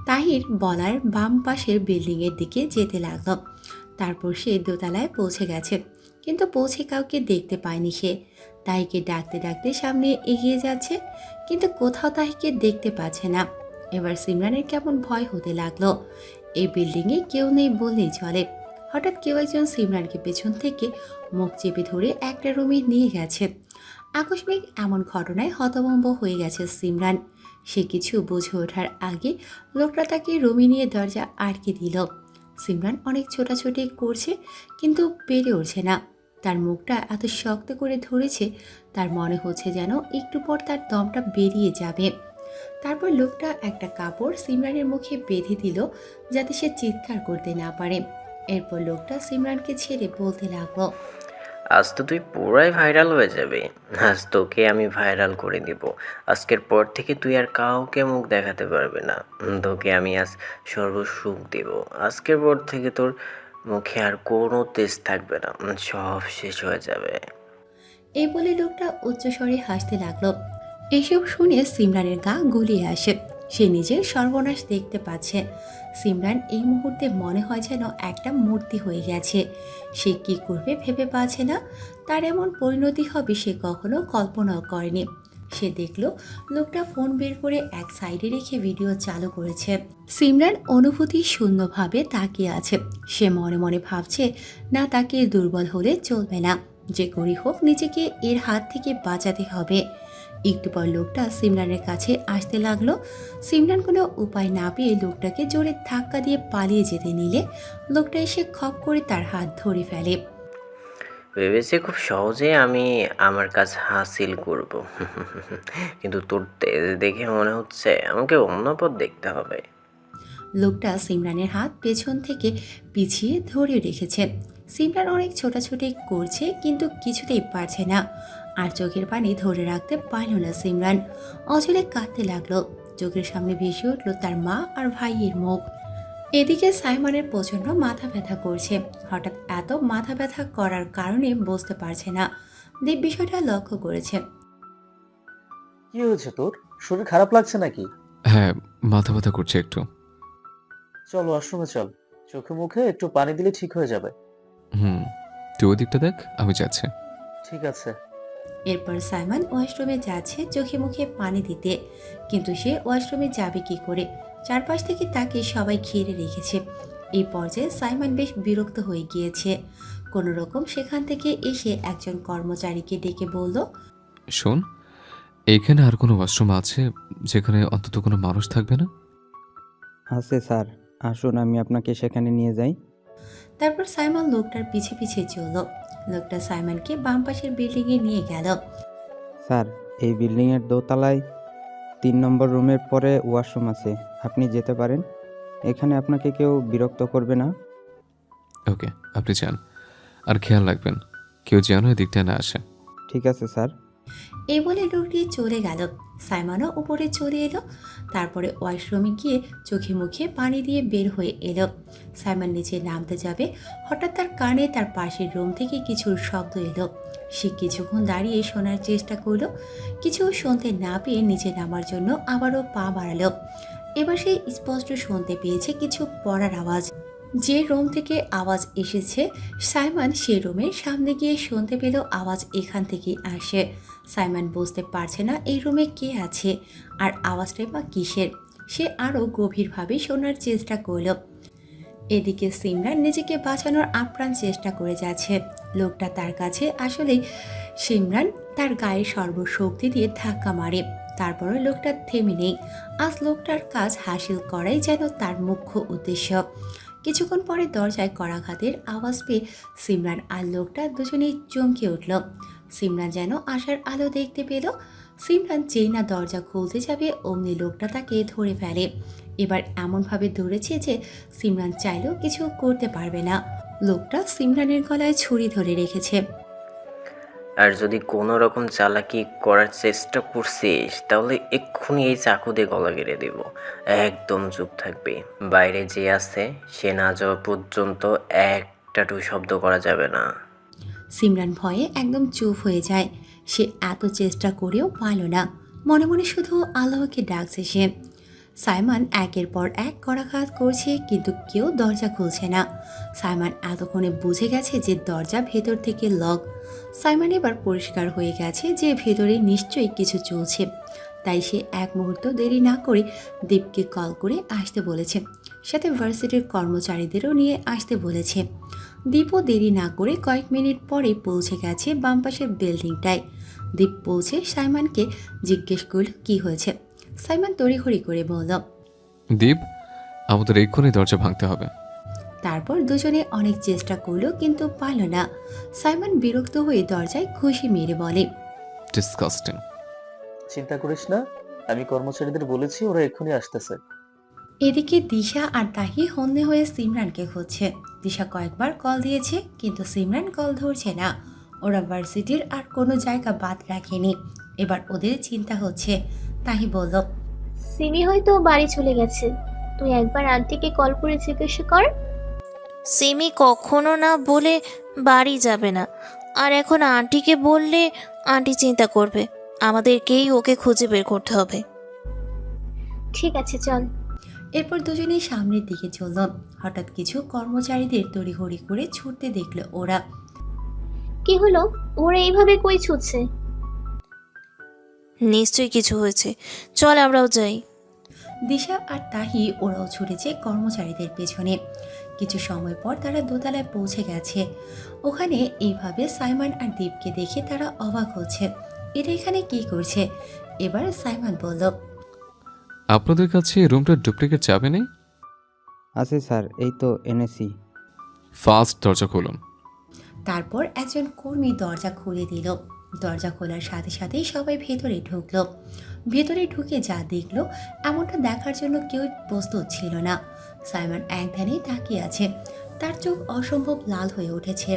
তাহির বলার বাম পাশের বিল্ডিংয়ের দিকে যেতে লাগলো। তারপর সে দোতলায় পৌঁছে গেছে, কিন্তু পৌঁছে কাউকে দেখতে পায়নি সে। তাহিকে ডাকতে ডাকতে সামনে এগিয়ে যাচ্ছে, কিন্তু কোথাও তাহিকে দেখতে পাচ্ছে না। এবার সিমরানের কেমন ভয় হতে লাগলো। এই বিল্ডিংয়ে কেউ নেই বললেই চলে। হঠাৎ কেউ একজন সিমরানকে পেছন থেকে মুখ চেপে ধরে একটা রুমে নিয়ে গেছে। আকস্মিক এমন ঘটনায় হতভম্ব হয়ে গেছে সিমরান। সে কিছু বুঝে ওঠার আগে লোকটা তাকে রুমে নিয়ে দরজা আটকে দিল। সিমরান অনেক ছোটাছুটি করছে, কিন্তু পেরে উঠছে না। তার মুখটা এত শক্ত করে ধরেছে, তার মনে হচ্ছে যেন একটু পর তার দমটা বেরিয়ে যাবে। তারপর লোকটা একটা কাপড় সিমরানের মুখে বেঁধে দিল, যাতে সে চিৎকার করতে না পারে। এরপর লোকটা সিমরানকে ছেড়ে বলতে লাগলো, আজ তো তুই পুরাই ভাইরাল হয়ে যাবে। আজ তোকে আমি ভাইরাল করে দিব। আজকের পর থেকে তুই আর কাউকে মুখ দেখাতে পারবে না। তোকে আমি আজ সর্বসুখ দেব। আজকের পর থেকে তোর মুখে আর কোনো তেজ থাকবে না, সব শেষ হয়ে যাবে। এই বলে লোকটা উচ্চস্বরে হাসতে লাগলো। এসব শুনে সিমরানের গা গুলিয়ে আসে। সে নিজের সর্বনাশ দেখতে পাচ্ছে। সিমরান এই মুহূর্তে মনে হয় যেন একটা মূর্তি হয়ে গেছে। সে কি করবে ভেবে পাচ্ছে না। তার এমন পরিণতি হবে সে কখনো কল্পনাও করেনি। সে দেখল লোকটা ফোন বের করে এক সাইডে রেখে ভিডিও চালু করেছে। সিমরান অনুভূতি শূন্যভাবে তাকিয়ে আছে। সে মনে মনে ভাবছে, না তাকে দুর্বল হলে চলবে না, যে করেই হোক নিজেকে এর হাত থেকে বাঁচাতে হবে। একটু পর লোকটা সিমরানের কাছে আসতে লাগলো। সিমরান কোনো উপায় না পেয়ে লোকটাকে জোরে ধাক্কা দিয়ে পালিয়ে যেতে নিলে লোকটা এসে খপ করে তার হাত ধরে ফেলে। ভেবেছি খুব সহজে আমি আমার কাজ হাসিল করব, কিন্তু তোর তেজ দেখে মনে হচ্ছে আমাকে অন্য পথ দেখতে হবে। লোকটা সিমরানের হাত পেছন থেকে পিছিয়ে ধরে রেখেছে। সিমরান অনেক ছোটাছুটি করছে কিন্তু কিছুতেই পারছে না। আর চোখের পানি ধরে রাখতে পারল না সিমরান। অঝরে কাঁদতে লাগলো। চোখের সামনে ভেসে উঠল তার মা আর ভাইয়ের মুখ। এদিকে সাইমনের প্রচন্ড মাথা ব্যথা করছে। হঠাৎ এত মাথা ব্যথা করার কারণে বুঝতে পারছে না। দীপ বিষয়টা লক্ষ্য করেছে। কি হয়েছে তোর? শরীর খারাপ লাগছে নাকি? হ্যাঁ, মাথা ব্যথা করছে একটু। চল ওয়াশরুমে চল, চোখে মুখে একটু পানি দিলে ঠিক হয়ে যাবে। হুম, তুই ওই দিকটা দেখ, আমি যাচ্ছি। ঠিক আছে। এরপর সাইমন ওয়াশরুমে যাচ্ছে চোখে মুখে পানি দিতে। কিন্তু সে ওয়াশরুমে যাবে কি করে? চারপাশ থেকে তাকে সবাই ঘিরে রেখেছে। এই পর্যায়ে সাইমন বেশ বিরক্ত হয়ে গিয়েছে। কোনো রকম সেখান থেকে এসে একজন কর্মচারীকে ডেকে বলল, শোন, এইখানে আর কোনো ওয়াশরুম আছে যেখানে অন্তত কোনো মানুষ থাকবে না? আছে স্যার, আসুন আমি আপনাকে সেখানে নিয়ে যাই। তারপর সাইমন লোকটার পিছে পিছে চলল। লোকটা সাইমনকে বাম পাশের বিল্ডিংয়ে নিয়ে গেল। স্যার, এই বিল্ডিংয়ের দোতলায় 3 নম্বর রুমের পরে ওয়াশরুম আছে, আপনি যেতে পারেন। এখানে আপনাকে কেউ বিরক্ত করবে না। ওকে, আপনি যান, আর খেয়াল রাখবেন কেউ যেন এদিকটা না আসে। ঠিক আছে স্যার। এই বলে লোকটি চলে গেল। সাইমনও উপরে চলে এলো। তারপরে ওয়াশরুমে গিয়ে চোখে মুখে পানি দিয়ে বের হয়ে এলো। সাইমন নিচে নামতে যাবে, হঠাৎ তার কানে তার পাশের রুম থেকে কিছু শব্দ এলো। সে কিছুক্ষণ দাঁড়িয়ে শোনার চেষ্টা করলো। কিছু শুনতে না পেয়ে নিচে নামার জন্য আবারও পা বাড়ালো। এবার সে স্পষ্ট শুনতে পেয়েছে কিছু পড়ার আওয়াজ। যে রুম থেকে আওয়াজ এসেছে সাইমন সে রুমের সামনে গিয়ে শুনতে পেল আওয়াজ এখান থেকেই আসে। সাইমন বুঝতে পারছে না এই রুমে কে আছে আর আওয়াজটাই বা কিসের। সে আরও গভীরভাবে শোনার চেষ্টা করল। এদিকে সিমরান নিজেকে বাঁচানোর আপ্রাণ চেষ্টা করে যাচ্ছে। লোকটা তার কাছে আসলেই সিমরান তার গায়ে সর্বশক্তি দিয়ে ধাক্কা মারে। তারপরে লোকটা থেমে নেই। আজ লোকটার কাজ হাসিল করাই যেন তার মুখ্য উদ্দেশ্য। কিছুক্ষণ পরে দরজায় করাঘাতের আওয়াজ পেয়ে সিমরান আর লোকটা দুজনেই চমকে উঠল। সিমরান যেন আশার আলো দেখতে পেল। সিমরান যেই না দরজা খুলতে যাবে অমনি লোকটা তাকে ধরে ফেলে। এবার এমনভাবে ধরেছে যে সিমরান চাইলেও কিছু করতে পারবে না। লোকটা সিমরানের গলায় ছুরি ধরে রেখেছে। আর যদি কোনো রকম চালাকি করার চেষ্টা করছিস তাহলে এক্ষুনি এই চাকু দিয়ে গলা কেটে দেব। একদম চুপ থাকবি। বাইরে যে আছে সে না যাওয়া পর্যন্ত একটা টু শব্দ করা যাবে না। সিমরান ভয়ে একদম চুপ হয়ে যায়। সে এত চেষ্টা করেও পারল না। মনে মনে শুধু আল্লাহকে ডাকছে সে। সাইমন একের পর এক করাঘাত করছে কিন্তু কেউ দরজা খুলছে না। সাইমন এতক্ষণে বুঝে গেছে যে দরজা ভেতর থেকে লক। সাইমন এবার পরিষ্কার হয়ে গেছে যে ভেতরে নিশ্চয়ই কিছু চলছে। তাই সে এক মুহূর্ত দেরি না করে দীপকে কল করে আসতে বলেছে। সাথে ভার্সিটির কর্মচারীদেরও নিয়ে আসতে বলেছে। দীপও দেরি না করে কয়েক মিনিট পরে পৌঁছে গেছে বাম পাশের বিল্ডিংটায়। দীপ পৌঁছে সাইমনকে জিজ্ঞেস করল কি হয়েছে। সাইমন তড়িঘড়ি করে বলল, দীপ, আমাদের এক্ষুনি দরজা ভাঙতে হবে। তারপর দুজনে অনেক চেষ্টা করলো কিন্তু পারল না। সাইমন বিরক্ত হয়ে দরজায় ঘুষি মেরে বলে, ডিসকাস্টিং। চিন্তা করিস না, আমি কর্মচারীদের বলেছি ওরা এক্ষুনি আসতেছে। এদিকে দিশা আর তাহি হন্যে হয়ে সিমরানকে খুঁজছে। দিশা কয়েকবার কল দিয়েছে কিন্তু সিমরান কল ধরছে না। ওরা ভার্সিটির আর কোনো জায়গা বাদ রাখেনি। এবার ওদের চিন্তা হচ্ছে। তাহি বলল, সিমি হয়তো বাড়ি চলে গেছে, তুই একবার আন্টিকে কল করে জিজ্ঞাসা কর। সিমি কখনো না বলে বাড়ি যাবে না, আর এখন আন্টিকে বললে আন্টি চিন্তা করবে। আমাদেরকেই ওকে খুঁজে বের করতে হবে। ঠিক আছে চল। এরপর দুজনেই সামনের দিকে চলল। হঠাৎ কিছু কর্মচারীদের তড়িঘড়ি করে ছুটতে দেখলো ওরা। কি হলো? ওরা এইভাবে কই ছুটছে? নিশ্চয়ই কিছু হয়েছে, চল আমরাও যাই। দিশা আর তাহি ওরাও ছুটেছে কর্মচারীদের পেছনে। কিছু সময় পর তারা দোতলায় পৌঁছে গেছে। ওখানে এইভাবে সাইমন আর দীপকে দেখে তারা অবাক হচ্ছে। এরা এখানে কি করছে? এবার সাইমন বলল, আপনাদের কাছে রুমটার ডুপ্লিকেট চাবি নেই? আছে স্যার, এই তো এনেছি। ফাস্ট দরজা খুলুন। তারপর একজন কর্মী দরজা খুলে দিল। দরজা খোলার সাথে সাথেই সবাই ভেতরে ঢুকলো। ভেতরে ঢুকে যা দেখলো এমনটা দেখার জন্য কেউ প্রস্তুত ছিল না। সাইমন এক ধ্যানেই তাকিয়ে আছে। তার চোখ অসম্ভব লাল হয়ে উঠেছে,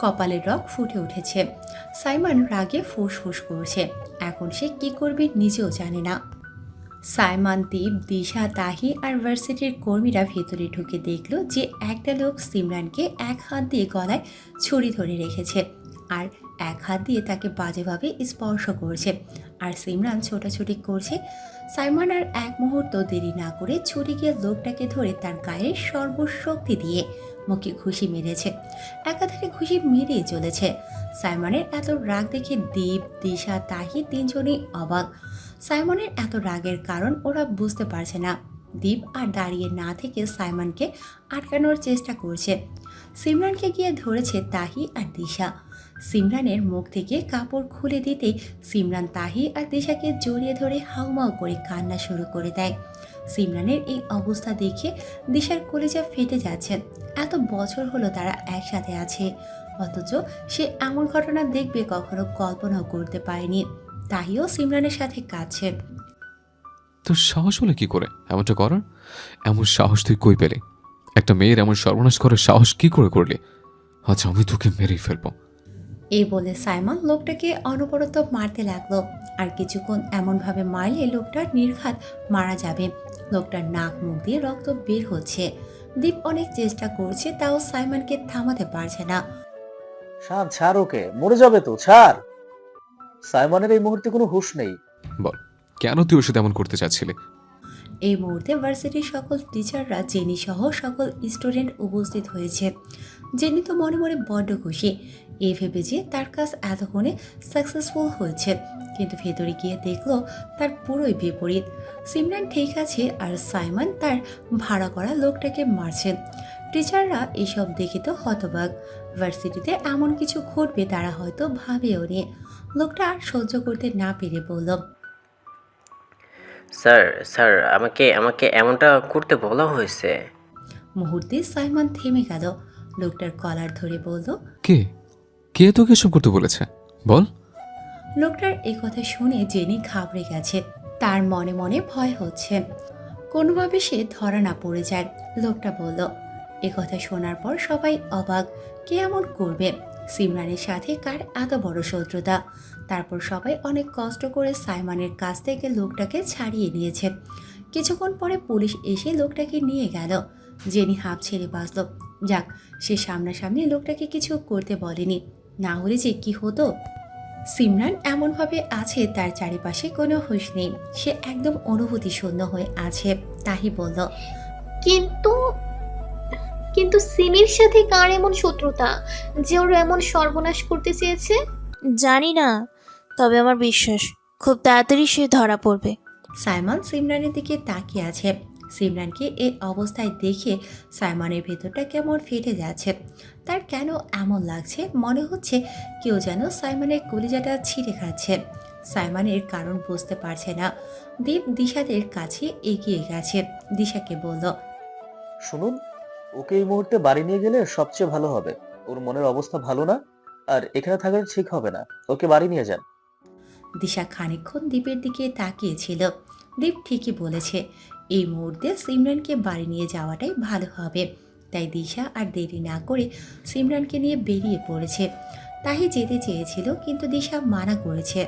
কপালের রগ ফুটে উঠেছে। সাইমন রাগে ফুসফুস করছে। এখন সে কি করবে নিজেও জানে না। সাইমন, দীপ, দিশা, তাহি আর ভার্সিটির কর্মীরা ভেতরে ঢুকে দেখলো যে একটা লোক সিমরানকে এক হাত দিয়ে গলায় ছুরি ধরে রেখেছে আর এক হাত দিয়ে তাকে বাজেভাবে স্পর্শ করছে। আর সিমরান ছোটাছুটি করছে। সাইমন আর এক মুহূর্ত দেরি না করে ছুরি গিয়ে লোকটাকে ধরে তার গায়ে সর্বশক্তি দিয়ে মুখে ঘুষি মেরেছে। একাধারে ঘুষি মেরেই চলেছে। সাইমনের এত রাগ দেখে দীপ, দিশা, তাহি তিনজনই অবাক। সাইমনের এত রাগের কারণ ওরা বুঝতে পারছে না। দীপ আর দাঁড়িয়ে না থেকে সাইমনকে আটকানোর চেষ্টা করছে। সিমরানকে গিয়ে ধরেছে তাহি আর দিশা। সিমরানের মুখ থেকে কাপড় খুলে দিতেই সিমরান তাহি আর দিশাকে জড়িয়ে ধরে হাউমাউ করে কান্না শুরু করে দেয়। সিমরানের এই অবস্থা দেখে দিশার কলিজা ফেটে যাচ্ছে। এত বছর হলো তারা একসাথে আছে, অথচ সে এমন ঘটনা দেখবে কখনো কল্পনাও করতে পারেনি। তাহিও সিমরানের সাথে কাঁদছে। তোর সাহস হলে কি করে এমনটা করার? এমন সাহস তুই কই পেলে? একটা মেয়ের এমন সর্বনাশ করার সাহস কি করে করলে? আজ আমি তোকে মেরেই ফেলবো। এই বলে সাইমন লোকটাকে অনবরত মারতে লাগলো। আর কিছুক্ষণ এমনভাবে মারলে লোকটার নির্ঘাত মারা যাবে। লোকটার নাক মুখ দিয়ে রক্ত বের হচ্ছে। দীপ অনেক চেষ্টা করছে, তাও সাইমনকে থামাতে পারছে না। শান, ছাড় ওকে, মরে যাবে তো, ছাড়। সাইমনের এই মুহূর্তে কোনো হুঁশ নেই। বল, কেন তুই ওর সাথে এমন করতে চাচ্ছিলি? এই মুহূর্তে ভার্সিটির সকল টিচাররা, জেনি সহ সকল স্টুডেন্ট উপস্থিত হয়েছে। জেনি তো মনে মনে বড্ড খুশি। এই ভেবে যে তার কাজ এতক্ষণে সাকসেসফুল হয়েছে, কিন্তু ভেতরে গিয়ে দেখলো তার পুরোই বিপরীত। সিমরান ঠিক আছে আর সাইমন তার ভাড়া করা লোকটাকে মারছে। টিচাররা এসব দেখে তো হতবাক। ভার্সিটিতে এমন কিছু ঘটবে তারা হয়তো ভাবেও নি। লোকটা আর সহ্য করতে না পেরে বলল, স্যার স্যার আমাকে আমাকে এমনটা করতে বলা হয়েছে। মুহূর্তে সাইমন থেমে গেল। লোকটার কলার ধরে বলল, কে কে তোকে এসব করতে বলেছে বল? লোকটার এই কথা শুনে জেনি ঘাবড়ে গেছে। তার মনে মনে ভয় হচ্ছে কোনোভাবে সে ধরা না পড়ে যায়। লোকটা বলল, এ কথা শোনার পর সবাই অবাক। কে এমন করবে? সিমরানের সাথে কার এত বড় শত্রুতা? তারপর সবাই অনেক কষ্ট করে সাইমনের কাছ থেকে লোকটাকে ছাড়িয়ে নিয়েছে। কিছুক্ষণ পরে পুলিশ এসে লোকটাকে নিয়ে গেল। জেনি হাঁপ ছেড়ে বাঁচল। যাক, সে সামনাসামনি লোকটাকে কিছু করতে বলেনি, না হলে যে কি হতো। সিমরান এমনভাবে আছে তার চারিপাশে কোনো হুঁশ নেই। সে একদম অনুভূতি শূন্য হয়ে আছে। তাহি বলল, কিন্তু কিন্তু সিমির সাথে কার এমন শত্রুতা যে ওর এমন সর্বনাশ করতে চেয়েছে? জানি না, তবে আমার বিশ্বাস খুব তাড়াতাড়ি সে ধরা পড়বে। সাইমন সিমরানের দিকে তাকিয়ে আছে। সিমরানকে এই অবস্থায় দেখে সাইমনের ভেতরটা কেমন ফেটে যাচ্ছে। তার কেন এমন লাগছে, মনে হচ্ছে কেউ যেন সাইমনের কলিজাটা ছিঁড়ে খাচ্ছে। সাইমনের কারণ বুঝতে পারছে না। দীপ দিশাদের কাছে এগিয়ে গেছে। দিশাকে বলল, শুনুন, ওকে এই মুহূর্তে বাড়ি নিয়ে গেলে সবচেয়ে ভালো হবে। ওর মনের অবস্থা ভালো না, আর এখানে থাকার ঠিক হবে না। ওকে বাড়ি নিয়ে যান। দিশা খানিকক্ষণ দীপের দিকে তাকিয়েছিল। দীপ ঠিকই বলেছে, এই মুহূর্তে সিমরানকে বাড়ি নিয়ে যাওয়াটাই ভালো হবে। তাই দিশা আর দেরি না করে সিমরানকে নিয়ে বেরিয়ে পড়েছে। তাহি যেতে চেয়েছিল, কিন্তু দিশা মানা করেছে।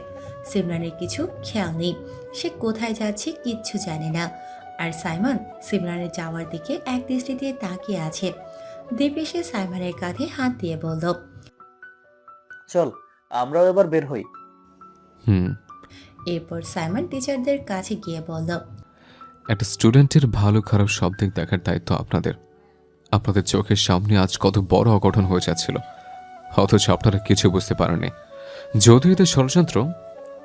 সিমরানের কিছু খেয়াল নেই, সে কোথায় যাচ্ছে কিচ্ছু জানে না। আর সাইমন সিমরানের যাওয়ার দিকে এক দৃষ্টিতে তাকিয়ে আছে। দীপ এসে সাইমনের কাঁধে হাত দিয়ে বলল, চল, আমরাও এবার বের হই। হুম। এরপর সাইমন টিচারদের কাছে গিয়ে বলল, একটা স্টুডেন্টের ভালো খারাপ সব দিক দেখার দায়িত্ব আপনাদের। আপনাদের চোখের সামনে আজ কত বড় অঘটন হয়ে যাচ্ছিল, অথচ আপনারা কিছু বুঝতে পারেননি। যদিও এতে ষড়যন্ত্র,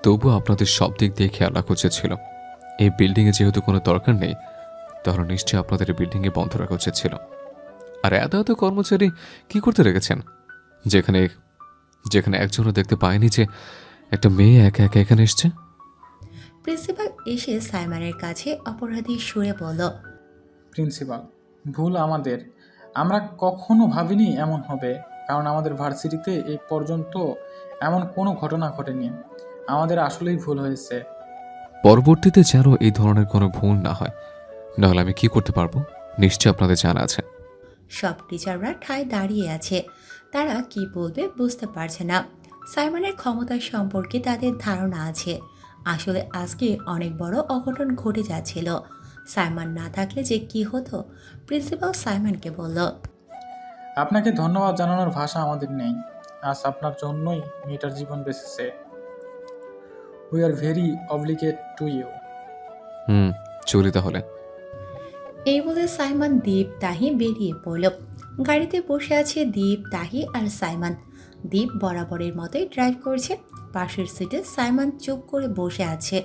তবুও আপনাদের সব দিক দিয়ে খেয়াল রাখা উচিত ছিল। এই বিল্ডিংয়ে যেহেতু কোনো দরকার নেই, তাহলে নিশ্চয়ই আপনাদের এই বিল্ডিংয়ে বন্ধ রাখা উচিত ছিল। আর এত এত কর্মচারী কি করতে রেখেছেন, যেখানে যেখানে একজনও দেখতে পায়নি যে একটা মেয়ে একা একা এখানে এসছে? প্রিন্সিপাল এসে সাইমনের কাছে অপরাধী সুরে বলল, প্রিন্সিপাল, ভুল আমাদের। আমরা কখনো ভাবিনি এমন হবে, কারণ আমাদের ভার্সিটিতে এই পর্যন্ত এমন কোনো ঘটনা ঘটেনি। আমাদের আসলেই ভুল হয়েছে। পরবর্তীতে যেন এই ধরনের কোনো ভুল না হয়, নাহলে আমি কি করতে পারবো নিশ্চয়ই আপনাদের জানা আছে। সব টিচাররা ঠায় দাঁড়িয়ে আছে, তারা কি বলবে বুঝতে পারছে না। সাইমনের ক্ষমতা সম্পর্কে তাদের ধারণা আছে। আসলে আজকে অনেক বড় অঘটন ঘটে যাচ্ছিল। সাইমন না থাকলে যে কি হতো। প্রিন্সিপাল সাইমনকে বলল, আপনাকে ধন্যবাদ জানানোর ভাষা আমাদের নেই। আজ আপনার জন্যই মেয়েটার জীবন বেঁচেছে। We are very obligate to you. চলি তাহলে। এই বলে সাইমন, দীপ, তাহি বেরিয়ে পড়ল। গাড়িতে বসে আছে দীপ, তাহি আর সাইমন। দীপ বরাবরের মতোই ড্রাইভ করছে। পাশের সিটে সাইমন চুপ করে বসে আছে,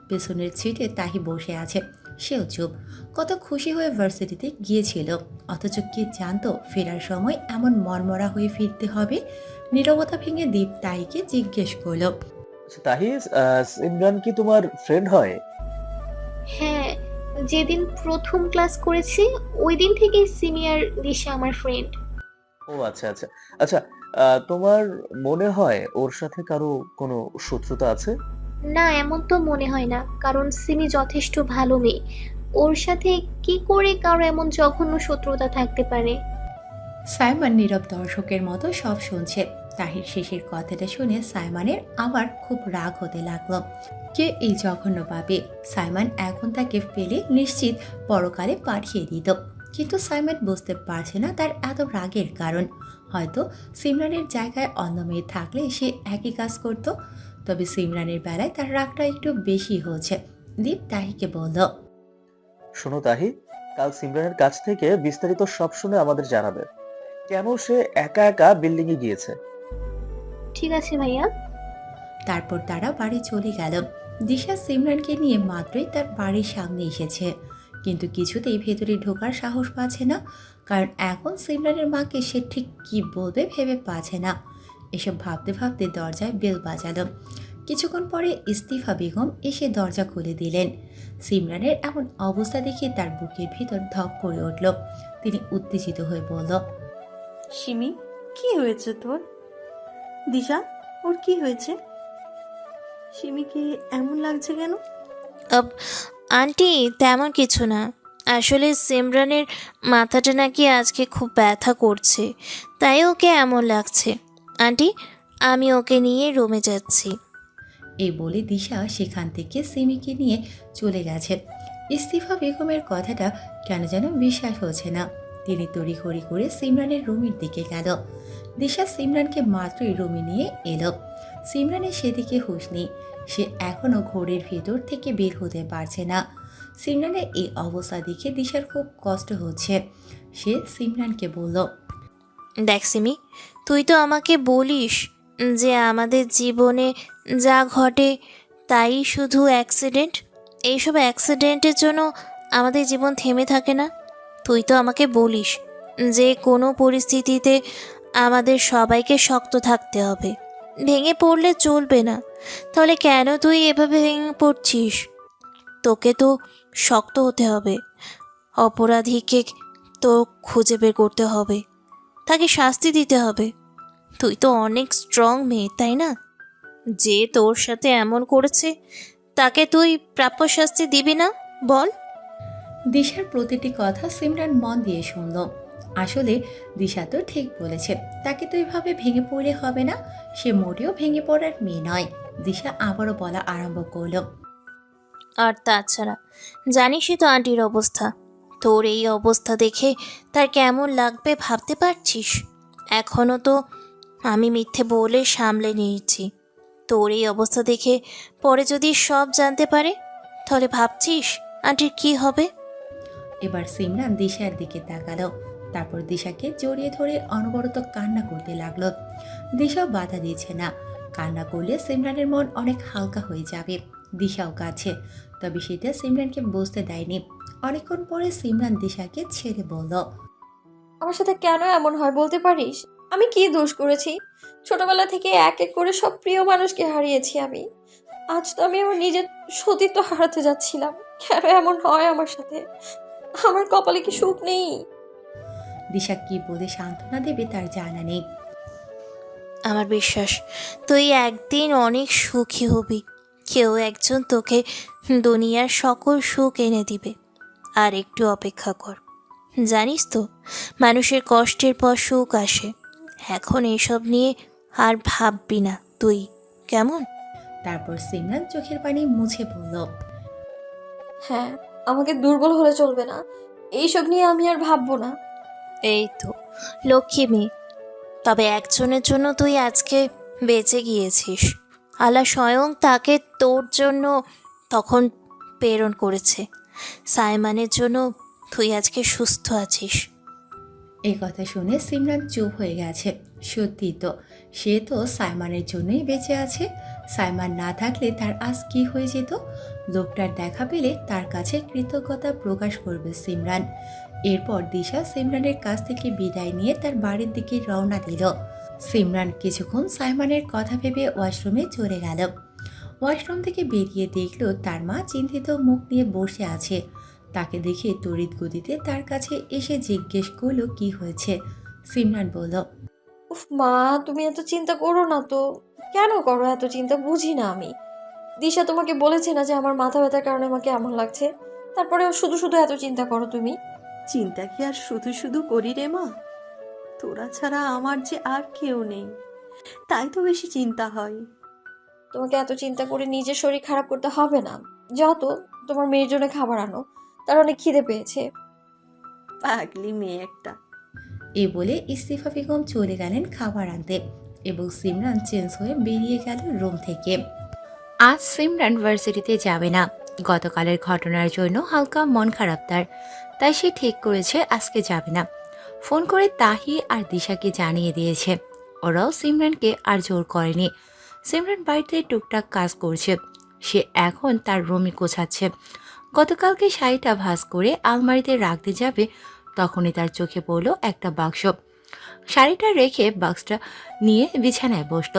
পেছনের সিটে তাহি বসে আছে, সেও চুপ। কত খুশি হয়ে ভার্সিটিতে গিয়েছিল, অথচ কে জানতো ফেরার সময় এমন মনমরা হয়ে ফিরতে হবে। নীরবতা ভেঙে দীপ তাহিকে জিজ্ঞেস করল, আচ্ছা তাহি, ইমরান কি তোমার ফ্রেন্ড হয়? হ্যাঁ, যেদিন প্রথম ক্লাস করেছি ওই দিন থেকেই সিনিয়র দিশা আমার ফ্রেন্ড। ও আচ্ছা আচ্ছা আচ্ছা। তোমার মনে হয় ওর সাথে কারো কোনো শত্রুতা আছে? না, এমন তো মনে হয় না, কারণ সিমি যথেষ্ট ভালো মেয়ে। ওর সাথে কি করে কারো এমন জঘন্য শত্রুতা থাকতে পারে? সাইমন নীরব দর্শকের মতো সব শুনছে। তাহির শেষের কথাটা শুনে সাইমনের আবার খুব রাগ হতে লাগলো। কে এই জঘন্য পাবে? সাইমন এখন তাকে ফেলে নিশ্চিত পরকালে পাঠিয়ে দিত। কিন্তু সাইমন বুঝতে পারছে না তার এত রাগের কারণ। হয়তো সিমরানের জায়গায় অন্য মেয়ে থাকলে সে একই কাজ করত। তবে সিমরানের বেলায় তার রাগটা একটু বেশি হচ্ছে। দীপ তাহিকে বলল, শোনো তাহি, কাল সিমরানের কাছ থেকে বিস্তারিত সব শুনে আমাদের জানাবে, কেন সে একা একা বিল্ডিং এ গিয়েছে। ঠিক আছে ভাইয়া। তারপর তারা বাড়ি চলে গেল। দিশা সিমরানকে নিয়ে মাত্রই তার বাড়ির সামনে এসেছে, কিন্তু কিছুতেই ভেতরে ঢোকার সাহস পাচ্ছে না, কারণ এখন সিমরানের মাকে সে ঠিক কি বলবে ভেবে পাচ্ছে না। এসব ভাবতে ভাবতে দরজায় বেল বাজালো। কিছুক্ষণ পরে ইস্তিফা বেগম এসে দরজা খুলে দিলেন। সিমরানের এমন অবস্থা দেখে তার বুকের ভিতর ধক করে উঠল। তিনি উত্তেজিত হয়ে বলল, সিমি, কি হয়েছে তোর? দিশা, ওর কি হয়েছে? সিমিকে এমন লাগছে কেন? আন্টি, তেমন কিছু না। আসলে সিমরানের মাথাটা নাকি আজকে খুব ব্যথা করছে, তাই ওকে এমন লাগছে। আন্টি, আমি ওকে নিয়ে রুমে যাচ্ছি। এই বলে দিশা সেখান থেকে সিমিকে নিয়ে চলে গেছে। ইস্তিফা বেগমের কথাটা কেন যেন বিশ্বাস হচ্ছে না। তিনি তড়িঘড়ি করে সিমরানের রুমের দিকে গেল। দিশা সিমরানকে মাত্রই রুমে নিয়ে এলো। সিমরানের সেদিকে হুঁশ নেই, সে এখনও ঘোরের ভেতর থেকে বের হতে পারছে না। সিমরানের এই অবস্থা দেখে দিশার খুব কষ্ট হচ্ছে। সে সিমরানকে বলল, দেখ সিমি, তুই তো আমাকে বলিস যে আমাদের জীবনে যা ঘটে তাই শুধু অ্যাক্সিডেন্ট। এইসব অ্যাক্সিডেন্টের জন্য আমাদের জীবন থেমে থাকে না। তুই তো আমাকে বলিস যে কোনো পরিস্থিতিতে আমাদের সবাইকে শক্ত থাকতে হবে, ভেঙে পড়লে চলবে না। তাহলে কেন তুই এভাবে ভেঙে পড়ছিস? তোকে তো শক্ত হতে হবে, অপরাধীকে তো খুঁজে বের করতে হবে, তাকে শাস্তি দিতে হবে। তুই তো অনেক স্ট্রং মেয়ে, তাই না? যে তোর সাথে এমন করেছে তাকে তুই প্রাপ্য শাস্তি দিবি না, বল? দিশার প্রতিটি কথা সিমরান মন দিয়ে শুনল। আসলে দিশা তো ঠিক বলেছে, তাকে তো এভাবে ভেঙে পড়লে হবে না। সে মোটেও ভেঙে পড়ার মেয়ে নয়। দিশা আবারও বলা আরম্ভ করল, আর তাছাড়া জানিসই তো আন্টির অবস্থা। তোর এই অবস্থা দেখে তার কেমন লাগবে ভাবতে পারছিস? এখনও তো আমি মিথ্যে বলে সামলে নিয়েছি। তোর এই অবস্থা দেখে পরে যদি সব জানতে পারে, তাহলে ভাবছিস আন্টির কি হবে? এবার সিমরান দিশার দিকে তাকালো, তারপর দিশাকে জড়িয়ে ধরে অনবরত কান্না করতে লাগলো। দিশাও বাধা দিচ্ছে না, কান্না করলে সিমরানের মন অনেক হালকা হয়ে যাবে। দিশাও কাছে, তবে সেটা সিমরানকে বুঝতে দেয়নি। অনেকক্ষণ পরে সিমরান দিশাকে ছেড়ে বলল, আমার সাথে কেন এমন হয় বলতে পারিস? আমি কি দোষ করেছি? ছোটবেলা থেকে এক এক করে সব প্রিয় মানুষকে হারিয়েছি আমি। আজ তো আমি আমার নিজের সতীত্ব হারাতে যাচ্ছিলাম। কেন এমন হয় আমার সাথে? আমার কপালে কি সুখ নেই? দিশা কি বলে সান্ত্বনা দেবে তার জানা নেই। আমার বিশ্বাস তুই একদিন অনেক সুখী হবি। কেউ একজন তোকে দুনিয়ার সকল সুখ এনে দিবে। আর একটু অপেক্ষা কর। জানিস তো, মানুষের কষ্টের পর সুখ আসে। এখন এসব নিয়ে আর ভাববি না তুই, কেমন? তারপর সিমরান চোখের পানি মুছে বলল, হ্যাঁ, আমাকে দুর্বল হলে চলবে না। এইসব নিয়ে আমি আর ভাববো না। এই তো লক্ষ্মী মেয়ে। তবে একজনের জন্য তুই আজকে বেঁচে গিয়েছিস। আল্লাহ স্বয়ং তাকে তোর জন্য তখন প্রেরণ করেছে। সাইমানের জন্য তুই আজকে সুস্থ আছিস। এই কথা শুনে সিমরান চুপ হয়ে গেছে। সত্যি তো, সে তো সাইমানের জন্যই বেঁচে আছে। সাইমান না থাকলে তার আজ কি হয়ে যেত? লোকটার দেখা পেলে তার কাছে কৃতজ্ঞতা প্রকাশ করবে সিমরান। এরপর দিশা সিমরানের কাছ থেকে বিদায় নিয়ে তার বাড়ির দিকে রওনা দিল। সিমরান কিছুক্ষণ সাইমানের কথা ভেবে ওয়াশরুমে চলে গেল। ওয়াশরুম থেকে বেরিয়ে দেখল তার মা চিন্তিত মুখ নিয়ে বসে আছে। তাকে দেখে তড়িৎ গতিতে তার কাছে এসে জিজ্ঞেস করলো কি হয়েছে। সিমরান বলল, উফ মা, তুমি এত চিন্তা করো না তো। কেন করো এত চিন্তা? বুঝি না আমি। দিশা তোমাকে বলেছে না যে আমার মাথা ব্যথার কারণে আমাকে এমন লাগছে? তারপরেও শুধু শুধু এত চিন্তা করো তুমি। চিন্তা কি আর শুধু শুধু করি রে মা? তোরা ছাড়া আমার যে আর কেউ নেই, তাই তো বেশি চিন্তা হয়। তোমাকে এত চিন্তা করে নিজের শরীর খারাপ করতে হবে না। যাও তো, তোমার মেয়ের জন্য খাবার আনো। তার অনেক খিদে পেয়েছে। পাগলি মেয়ে একটা। এ বলে ইস্তিফা বেগম চলে গেলেন খাবার আনতে এবং সিমরান চেঞ্জ হয়ে বেরিয়ে গেল রুম থেকে। আজ সিমরান ভার্সিটিতে যাবে না। গতকালের ঘটনার জন্য হালকা মন খারাপ তার, তাই সে ঠিক করেছে আজকে যাবে না। ফোন করে তাহি আর দিশাকে জানিয়ে দিয়েছে। ওরাও সিমরানকে আর জোর করেনি। সিমরান বাড়িতে টুকটাক কাজ করছে। সে এখন তার রুমে গোছাচ্ছে। গতকালকে শাড়িটা ভাঁজ করে আলমারিতে রাখতে যাবে, তখনই তার চোখে পড়ল একটা বাক্স। শাড়িটা রেখে বাক্সটা নিয়ে বিছানায় বসল।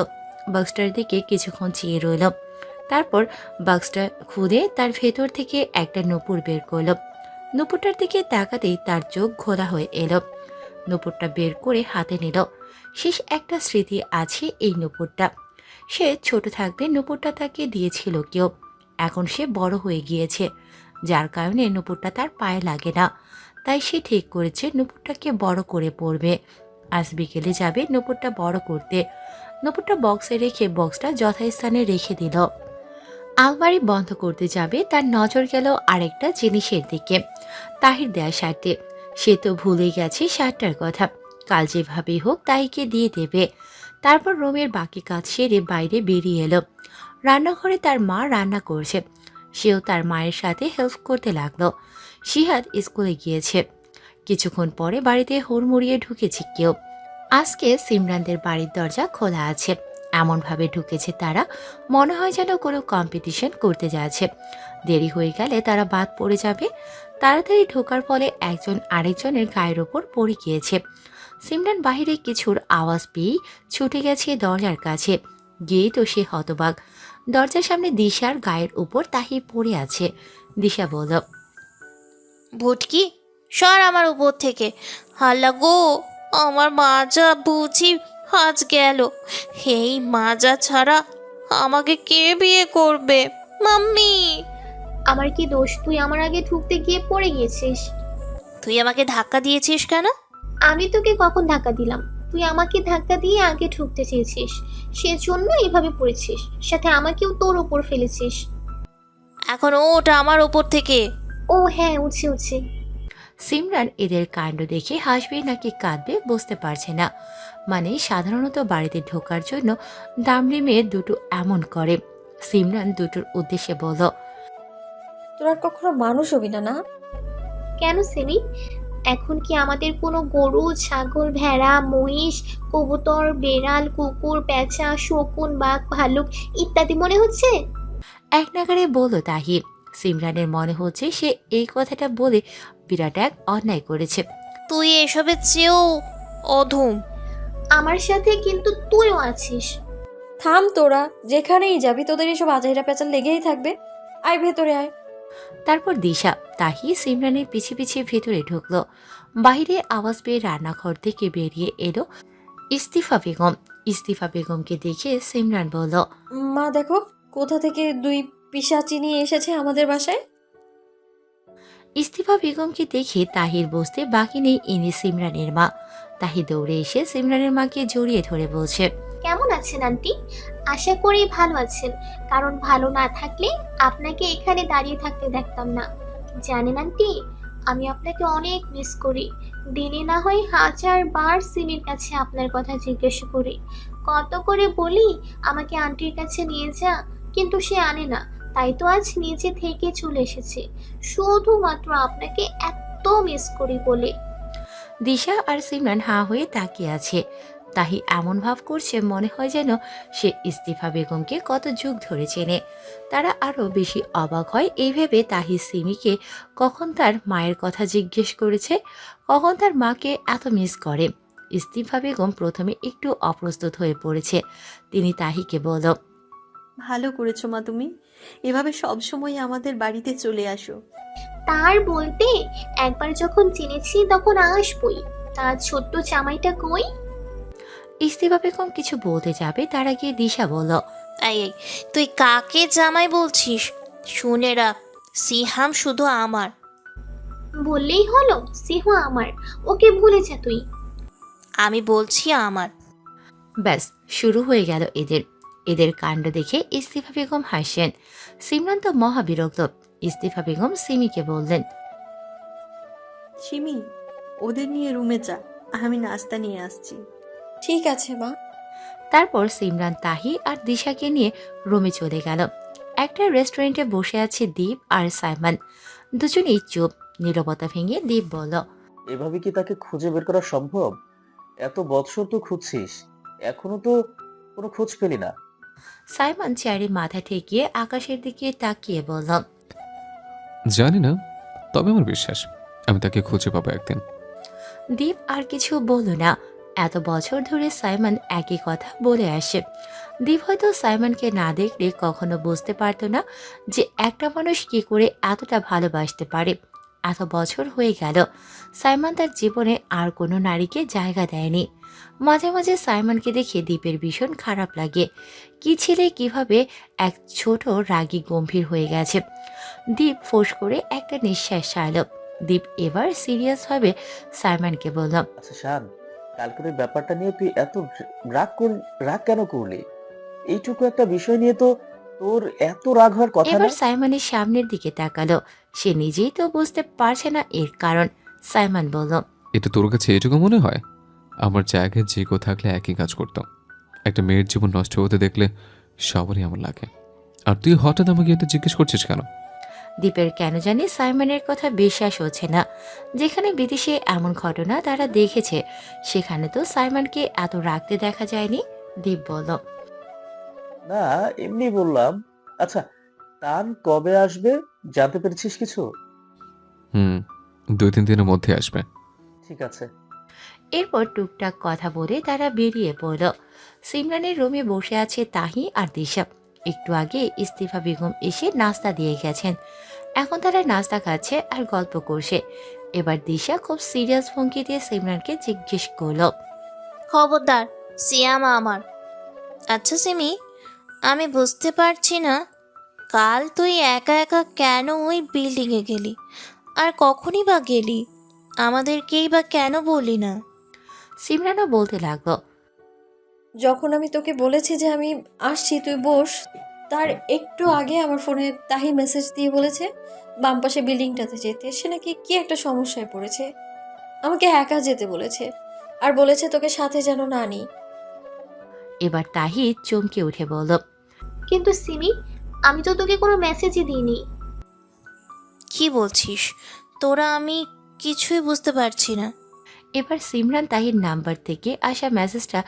বাক্সটার দিকে কিছুক্ষণ চেয়ে রইল। তারপর বাক্সটা খুলে তার ভেতর থেকে একটা নূপুর বের করল। নূপুরটার দিকে তাকাতেই তার চোখ ঘোলা হয়ে এলো। নূপুরটা বের করে হাতে নিল। শেষ একটা স্মৃতি আছে এই নূপুরটা। সে ছোট থাকতে নূপুরটা তাকে দিয়েছিল কেউ। এখন সে বড় হয়ে গিয়েছে, যার কারণে নূপুরটা তার পায়ে লাগে না। তাই সে ঠিক করেছে নূপুরটাকে বড় করে পরবে। আজ বিকেলে যাবে নূপুরটা বড় করতে। নূপুরটা বক্সে রেখে বক্সটা যথাস্থানে রেখে দিল। আলমারি বন্ধ করতে যাবে, তার নজর গেল আরেকটা জিনিসের দিকে। তাহির দেয়া শার্টে। সে তো ভুলে গেছে শার্টটার কথা। কাল যেভাবেই হোক তাইকে দিয়ে দেবে। তারপর রুমের বাকি কাজ সেরে বাইরে বেরিয়ে এলো। রান্নাঘরে তার মা রান্না করছে। সেও তার মায়ের সাথে হেল্প করতে লাগলো। শিহাদ স্কুলে গিয়েছে। কিছুক্ষণ পরে বাড়িতে হুড়মুড়িয়ে ঢুকেছে কেউ। আজকে সিমরানদের বাড়ির দরজা খোলা আছে। এমনভাবে ঢুকেছে তারা, মনে হয় যেন কোনো কম্পিটিশন করতে যাচ্ছে। দেরি হয়ে গেলে তারা বাদ পড়ে যাবে। তাড়াতাড়ি ঢোকার ফলে একজন আরেকজনের গায়ের ওপর পড়ে গিয়েছে। সিমরান বাহিরে কিছুর আওয়াজ পেয়েই ছুটে গেছে দরজার কাছে। গিয়েই তো সে হতবাক। দরজার সামনে দিশার গায়ের উপর তাহি পড়ে আছে। দিশা বলল, ভুটকি সর আমার উপর থেকে। হাল্লা গো, আমার মাজা বুঝি আজ গেল। এই মাজা ছাড়া আমাকে কে বিয়ে করবে? মাম্মি, আমার কি দোষ? তুই আমার আগে ঢুকতে গিয়ে পড়ে গিয়েছিস। তুই আমাকে ধাক্কা দিয়েছিস কেন? আমি তোকে কখন ধাক্কা দিলাম? তুই আমাকে ধাক্কা দিয়ে আগে ঢুকতে চেয়েছিস, সেজন্য এইভাবে পড়েছিস। সাথে আমাকেও তোর ওপর ফেলেছিস। এখন ওটা আমার ওপর থেকে। ও হ্যাঁ, উঠছে উঠছে। সিমরান এদের কাণ্ড দেখে হাসবে নাকি কাঁদবে বুঝতে পারছে না। মানে সাধারণত বাড়িতে ঢোকার জন্য দামড়ি মেয়ে দুটো এমন করে। সিমরান দুটোর উদ্দেশ্যে বলল, তোর আর কখনো মানুষ হবি না, না? কেন সিমি? এখন কি আমাদের কোনো গরু, ছাগল, ভেড়া, মহিষ, কবুতর, বেড়াল, কুকুর, পেঁচা, শকুন, বাঘ, ভালুক ইত্যাদি মনে হচ্ছে? এক নাগারে বলল তাহি। সিমরানের মনে হচ্ছে সে এই কথাটা বলে বিরাট এক অন্যায় করেছে। তুই এসবের চেয়েও অধম। আমার সাথে কিন্তু তুইও আছিস। থাম তোরা, যেখানেই যাবি তোদের এসব আজাইরা পেঁচাল লেগেই থাকবে। আয় ভেতরে আয়। তারপর দিশা তাহি সিমরানের পিছে পিছে ভেতরে ঢুকলো। বাইরে আওয়াজ পেয়ে রান্নাঘর থেকে বেরিয়ে এলো ইস্তিফা বেগম। ইস্তিফা বেগমকে দেখে সিমরান বলল, মা দেখো, কোথা থেকে 2 পিশাচি নিয়ে এসেছে আমাদের বাসায়। ইস্তিফা বেগমকে দেখে তাহির বসতে বাকি নেই ইনি সিমরানের মা। তাহি দৌড়ে এসে সিমরানের মাকে জড়িয়ে ধরে বলছে, কেমন আছেন আন্টি? আশা করি ভালো আছেন, কারণ ভালো না থাকলে আপনাকে এখানে দাঁড়িয়ে থাকতে দেখতাম না। জানেন আন্টি, আমি আপনাকে অনেক মিস করি। দিনে না হয় 1000 বার সিমির কাছে আপনার কথা জিজ্ঞেস করি, কত করে বলি আমাকে আন্টির কাছে নিয়ে যা, কিন্তু সে আনে না। তাই তো আজ নিজে থেকে চলে এসেছে, শুধুমাত্র আপনাকে এত মিস করি বলে। দিশা আর সিমরান হাঁ হয়ে তাকিয়ে আছে। তাহি এমন ভাব করছে মনে হয় যেন সে ইস্তিফা বেগমকে কত যুগ ধরে চেনে। তারা আরো বেশি অবাক হয় এই ভেবে তাহি সিমিকে কখন তার মায়ের কথা জিজ্ঞেস করেছে, কখন তার মাকে এত মিস করে। ইস্তিফা বেগম প্রথমে একটু অপ্রস্তুত হয়ে পড়েছে। তিনি তাহিকে বলল, ভালো করেছো মা তুমি, এভাবে সবসময় আমাদের বাড়িতে চলে আসো। তার বলতে একবার যখন চিনেছি তখন আসবই। তার ছোট্ট জামাইটা কই? ইস্তিফা বেগম কিছু বলতে যাবে তার আগে দিশা বলল, এই এই, তুই কাকে জামাই বলছিস? শুনে রাখ, সিহাম শুধু আমার। বললেই হলো সিংহ আমার, ওকে ভুলে যা তুই। আমি বলছি আমার। ব্যাস শুরু হয়ে গেল এদের কাণ্ড দেখে ইস্তিফা বেগম হাসেন। সিমরান তো মহাবিরক্ত। ইস্তিফা বেগম সিমিকে বললেন, সিমি, ওদের নিয়ে রুমে যা, আমি নাস্তা নিয়ে আসছি। ঠিক আছে মা। তারপর সিমরান তাহি আর দিশাকে নিয়ে রুমে চলে গেল। একটা রেস্টুরেন্টে বসে আছে দীপ আর সাইমন। দুজনেই চুপ। নীরবতা ভেঙে দীপ বলল, এভাবে কি তাকে খুঁজে বের করা সম্ভব? এত বৎসর তো খুঁজছিস, এখনো তো কোনো খোঁজ পেলি না। সাইমন চেয়ারে মাথা ঠেকিয়ে আকাশের দিকে তাকিয়ে বলল, জানি না, তবে আমার বিশ্বাস আমি তাকে খুঁজে পাবো একদিন। দীপ আর কিছু বলল না। এত বছর ধরে সাইমন একই কথা বলে আসে। দীপ হয়তো সাইমনকে না দেখলে কখনো বুঝতে পারতো না যে একটা মানুষ কি করে এতটা ভালোবাসতে পারে। এত বছর হয়ে গেল সাইমন তার জীবনে আর কোনো নারীকে জায়গা দেয়নি। মাঝে মাঝে সাইমনকে দেখে দীপের ভীষণ খারাপ লাগে। কি ছেলে কিভাবে এক ছোট রাগী গম্ভীর হয়ে গেছে। দীপ ফোঁস করে একটা নিঃশ্বাস ছাড়ল। দীপ এবার সিরিয়াসভাবে সাইমনকে বলল, আচ্ছা শান, কালকের ওই ব্যাপারটা নিয়ে তুই এত রাগ কেন করলি? এইটুকু একটা বিষয় নিয়ে তো তোর এত রাগ হওয়ার কথা না। এবার সাইমনের সামনের দিকে তাকালো। সে নিজেই তো বুঝতে পারছে না এর কারণ। সাইমন বলল, এটা তোর কাছে এটুকু মনে হয়? আমার জায়গায় যে কেউ থাকলে একই কাজ করতাম। একটা মেয়ের জীবন নষ্ট হতে দেখলে সবারই আমার লাগে, আর তুই হঠাৎ আমাকে এটা জিজ্ঞেস করছিস কেন? দীপের কেন জানি সাইমনের কথা বিশ্বাস হচ্ছে না। যেখানে বিদেশে এমন ঘটনা তারা দেখেছে, সেখানে তো সাইমনকে এত রাগতে দেখা যায়নি। দীপ বলল, না, এমনি বললাম। আচ্ছা, তান কবে আসবে জানতে পেরেছিস কিছু? 2-3 দিনের মধ্যে আসবে। ঠিক আছে। এরপর টুকটাক কথা বলে তারা বেরিয়ে পড়ল। সিমরানের রুমে বসে আছে তাহি আর দিশা। একটু আগে ইস্তিফা বেগম এসে নাস্তা দিয়ে গেছেন। এখন তারা নাস্তা খাচ্ছে আর গল্প করছে। এবার দিশা খুব সিরিয়াস ভঙ্গিতে সিমরানকে জিজ্ঞেস করলো, খবরদার, সিয়াম আমার। আচ্ছা সিমি, আমি বুঝতে পারছি না, কাল তুই একা একা কেন ওই বিল্ডিংয়ে গেলি? আর কখনই বা গেলি? আমাদেরকেই বা কেন বললি না? সিমরানও বলতে লাগলো, যখন আমি তোকে বলেছি যে আমি আসছি তুই বস, তার একটু আগে আমার ফোনে তাহি মেসেজ দিয়ে বলেছে বাম পাশে বিল্ডিংটাতে যেতে। সে নাকি কি একটা সমস্যায় পড়েছে, আমাকে একা যেতে বলেছে, আর বলেছে তোকে সাথে যেন না নিই। এবার তাহি চমকে উঠে বলল, কিন্তু সিমি, আমি তো তোকে কোনো মেসেজই দিইনি। কি বলছিস তোরা? আমি কিছুই বুঝতে পারছি না। এবার সিমরান তাহির নাম্বার থেকে আসা মেসেজটা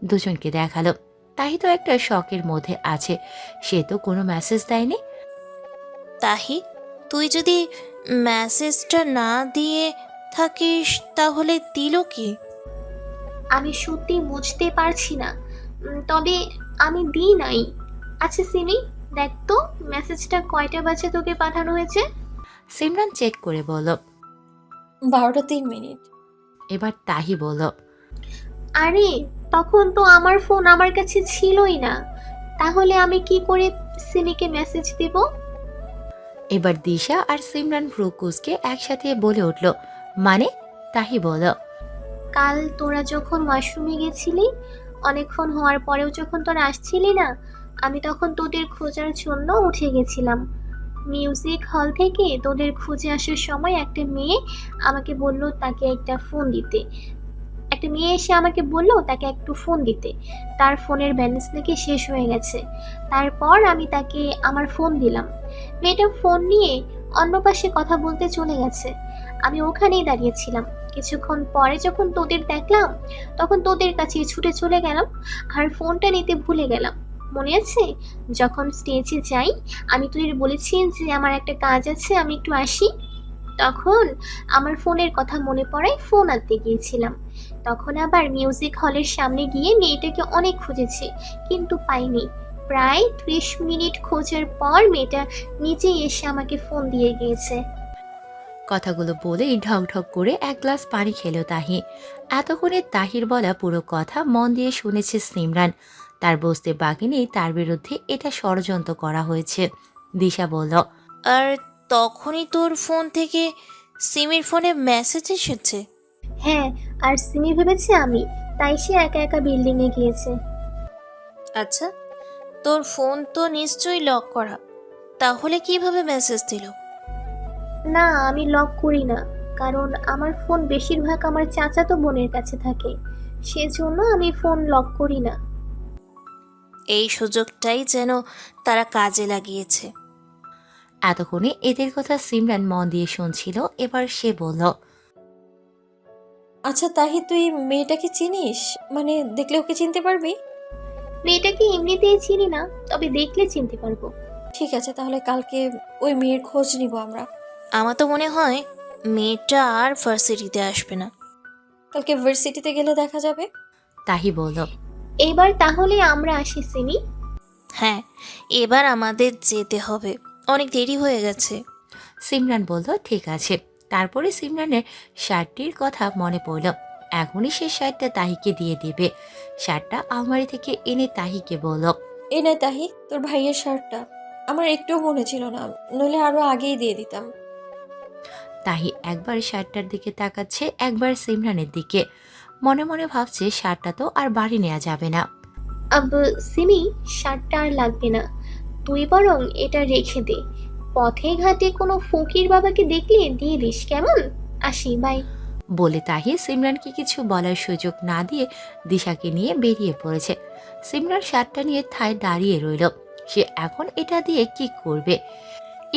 দুজনকে দেখালো। তাহি তো একটা শকের মধ্যে আছে, সে তো কোনো মেসেজ দেয়নি। তাহি, তুই যদি মেসেজটা না দিয়ে থাকিস তাহলে দিল কি? আমি সত্যি বুঝতে পারছি না, তবে আমি দিই নাই। আচ্ছা সিমি, দেখ তো মেসেজটা কয়টা বাজে তোকে পাঠানো হয়েছে। সিমরান চেক করে বলল। 12টা 3 মিনিট। এবার তাহি বলল। আরে তখন তো আমার ফোন আমার কাছে ছিলই না, তাহলে আমি কি করে সিমিকে মেসেজ দেব? এবার দিশা আর সিমরান ভ্রুকুসকে একসাথে বলে উঠল। মানে? তাহি বলল। কাল তোরা যখন ওয়াশরুমে গেছিলি, অনেকক্ষণ হওয়ার পরেও যখন তোরা আসছিলি না, আমি তখন তোদের খোঁজার জন্য উঠে গেছিলাম। মিউজিক হল থেকে তোদের খুঁজে আসার সময় একটা মেয়ে আমাকে বলল তাকে একটা ফোন দিতে। একটা মেয়ে এসে আমাকে বলল তাকে একটু ফোন দিতে, তার ফোনের ব্যালেন্স নাকি শেষ হয়ে গেছে। তারপর আমি তাকে আমার ফোন দিলাম। মেয়েটা ফোন নিয়ে অন্য পাশে কথা বলতে চলে গেছে। আমি ওখানেই দাঁড়িয়েছিলাম। কিছুক্ষণ পরে যখন তোদের দেখলাম, তখন তোদের কাছে ছুটে চলে গেলাম আর ফোনটা নিতে ভুলে গেলাম। মনে আছে যখন স্টেজে যাই আমি তোদের বলেছি যে আমার একটা কাজ আছে, আমি একটু আসি। তখন আমার ফোনের কথা মনে পড়ায় ফোন আনতে গিয়েছিলাম। তখন আবার মিউজিক হলের সামনে গিয়ে মেয়েটাকে অনেক খুঁজেছি, কিন্তু পাইনি। প্রায় 30 মিনিট খোঁজার পর মেয়েটা নিজেই এসে আমাকে ফোন দিয়ে গিয়েছে। কথাগুলো বলেই ঢক ঢক করে এক গ্লাস পানি খেলো তাহি। এতক্ষণে তাহির বলা পুরো কথা মন দিয়ে শুনেছে সিমরান। তার বুঝতে বাকি নেই তার বিরুদ্ধে এটা ষড়যন্ত্র করা হয়েছে। দিশা বলল। আর তখনই তোর ফোন থেকে সিমির ফোনে মেসেজ এসেছে? হ্যাঁ, আর সিমি ভেবেছে আমি, তাই সে একা একা বিল্ডিংয়ে গিয়েছে। আচ্ছা, তোর ফোন তো নিশ্চয়ই লক করা, তাহলে কিভাবে মেসেজ দিল? না, আমি লক করি না, কারণ আমার ফোন বেশিরভাগ আমার চাচাতো বোনের কাছে থাকে, সেজন্য আমি ফোন লক করি না। এই সুযোগটাই যেন তারা কাজে লাগিয়েছে। এতক্ষণে এদের কথা সিমরান মন দিয়ে শুনছিল। এবার সে বলল। আচ্ছা তাহি, তুই মেয়েটাকে চিনিস? মানে দেখলে ওকে চিনতে পারবি? মেয়েটাকে এমনিতেই চিনি না, তবে দেখলে চিনতে পারবো। ঠিক আছে, তাহলে কালকে ওই মেয়ের খোঁজ নিব আমরা। আমার তো মনে হয় মেয়েটা আর ভার্সিটিতে আসবে না। কালকে ভার্সিটিতে গেলে দেখা যাবে। তাহি বলল। এবার তাহলে আমরা আসি সিমি। হ্যাঁ, এবার আমাদের যেতে হবে, অনেক দেরি হয়ে গেছে। সিমরান বলল ঠিক আছে। তারপরে সিমরানের শার্টটির কথা মনে পড়ল। এখনই সে শার্টটা তাহিকে দিয়ে দেবে। শার্টটা আলমারি থেকে এনে তাহিকে বলল। এই না তাহি, তোর ভাইয়ের শার্টটা। আমার একটুও মনে ছিল না, নইলে আরো আগেই দিয়ে দিতাম। তাহি একবার শার্টটার দিকে তাকাচ্ছে, একবার সিমরানের দিকে। মনে মনে ভাবছে শার্টটা তো আর বাড়ি নেওয়া যাবে না। সিমি, শার্টটা আর লাগবে না, তুই বরং এটা রেখে দে। পথে ঘাটে কোনো ফকির বাবাকে দেখলে দিয়ে দিস, কেমন? আসি, বাই। বলে তাহি সিমরানকে কিছু বলার সুযোগ না দিয়ে দিশাকে নিয়ে বেরিয়ে পড়েছে। সিমরান শার্টটা নিয়ে ঠায় দাঁড়িয়ে রইল। সে এখন এটা দিয়ে কি করবে?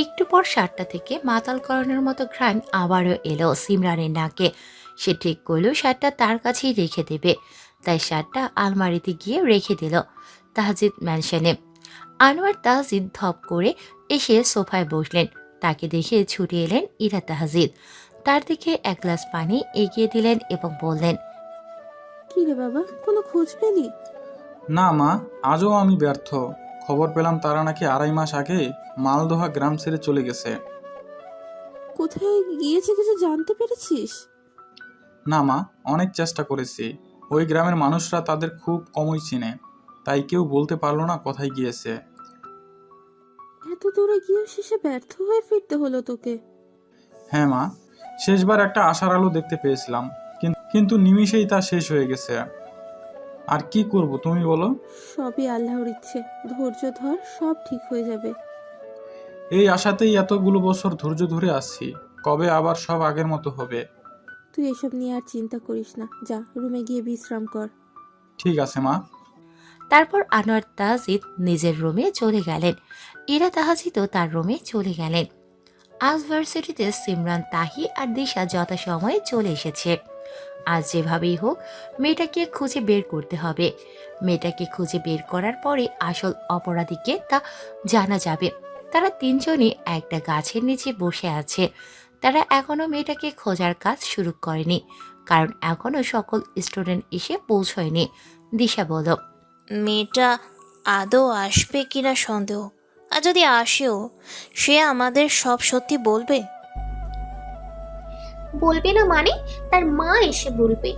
একটু পর শার্টটা থেকে মাতাল করানোর মতো ঘ্রাণ আবারও এলো সিমরানের নাকে। সে ঠিক করলো শার্টটা তার কাছেই রেখে দেবে। তাই শার্টটা আলমারিতে গিয়ে রেখে দিল তাহজিদ ম্যানশনে। আনোয়ার তাহজিদ ধপ করে এসে সোফায় বসলেন। তাকে দেখে ছুটে এলেন ইরা তাহজিদ। তার দিকে এক গ্লাস পানি এগিয়ে দিলেন এবং বললেন। কি রে বাবা, কোনো খোঁজ পেলি? না মা, আজও আমি ব্যর্থ। খবর পেলাম তারা নাকি 2.5 মাস আগে মালদোহা গ্রাম ছেড়ে চলে গেছে। কোথায় গিয়েছে কিছু জানতে পেরেছিস? না মা, অনেক চেষ্টা করেছি। ওই গ্রামের মানুষরা তাদের খুব কমই চিনে, তাই কেউ বলতে পারলো না কোথায় গিয়েছে। এত দূরে গিয়ে শেষে ব্যর্থ হয়ে ফিরতে হলো তোকে? হ্যাঁ মা, শেষবার একটা আশার আলো দেখতে পেয়েছিলাম, কিন্তু নিমিষেই তা শেষ হয়ে গেছে। আর কি করব তুমি বলো? সবই আল্লাহর ইচ্ছে, ধৈর্য ধর, সব ঠিক হয়ে যাবে। এই আশাতেই এতগুলো বছর ধৈর্য ধরে আসছি, কবে আবার সব আগের মতো হবে। তুই এসব নিয়ে আর চিন্তা করিস না, যা রুমে গিয়ে বিশ্রাম কর। ঠিক আছে মা। তারপর আনোয়ার তাহজিদ নিজের রুমে চলে গেলেন। ইরা তাহজিদও তার রুমে চলে গেলেন। আজ ভার্সিটিতে সিমরান, তাহি আর দিশা যথাসময়ে চলে এসেছে। আজ যেভাবেই হোক মেয়েটাকে খুঁজে বের করতে হবে। মেয়েটাকে খুঁজে বের করার পরে আসল অপরাধীকে তা জানা যাবে। তারা তিনজনই একটা গাছের নিচে বসে আছে। তারা এখনো মেয়েটাকে খোঁজার কাজ শুরু করেনি, কারণ এখনো সকল স্টুডেন্ট এসে পৌঁছয়নি। দিশা বলল, মেয়েটা আদৌ আসবে কিনা সন্দেহ। আর যদি আসেও, সে আমাদের সব সত্যি বলবে? বলবে না মানে? তার মা এসে বলবে।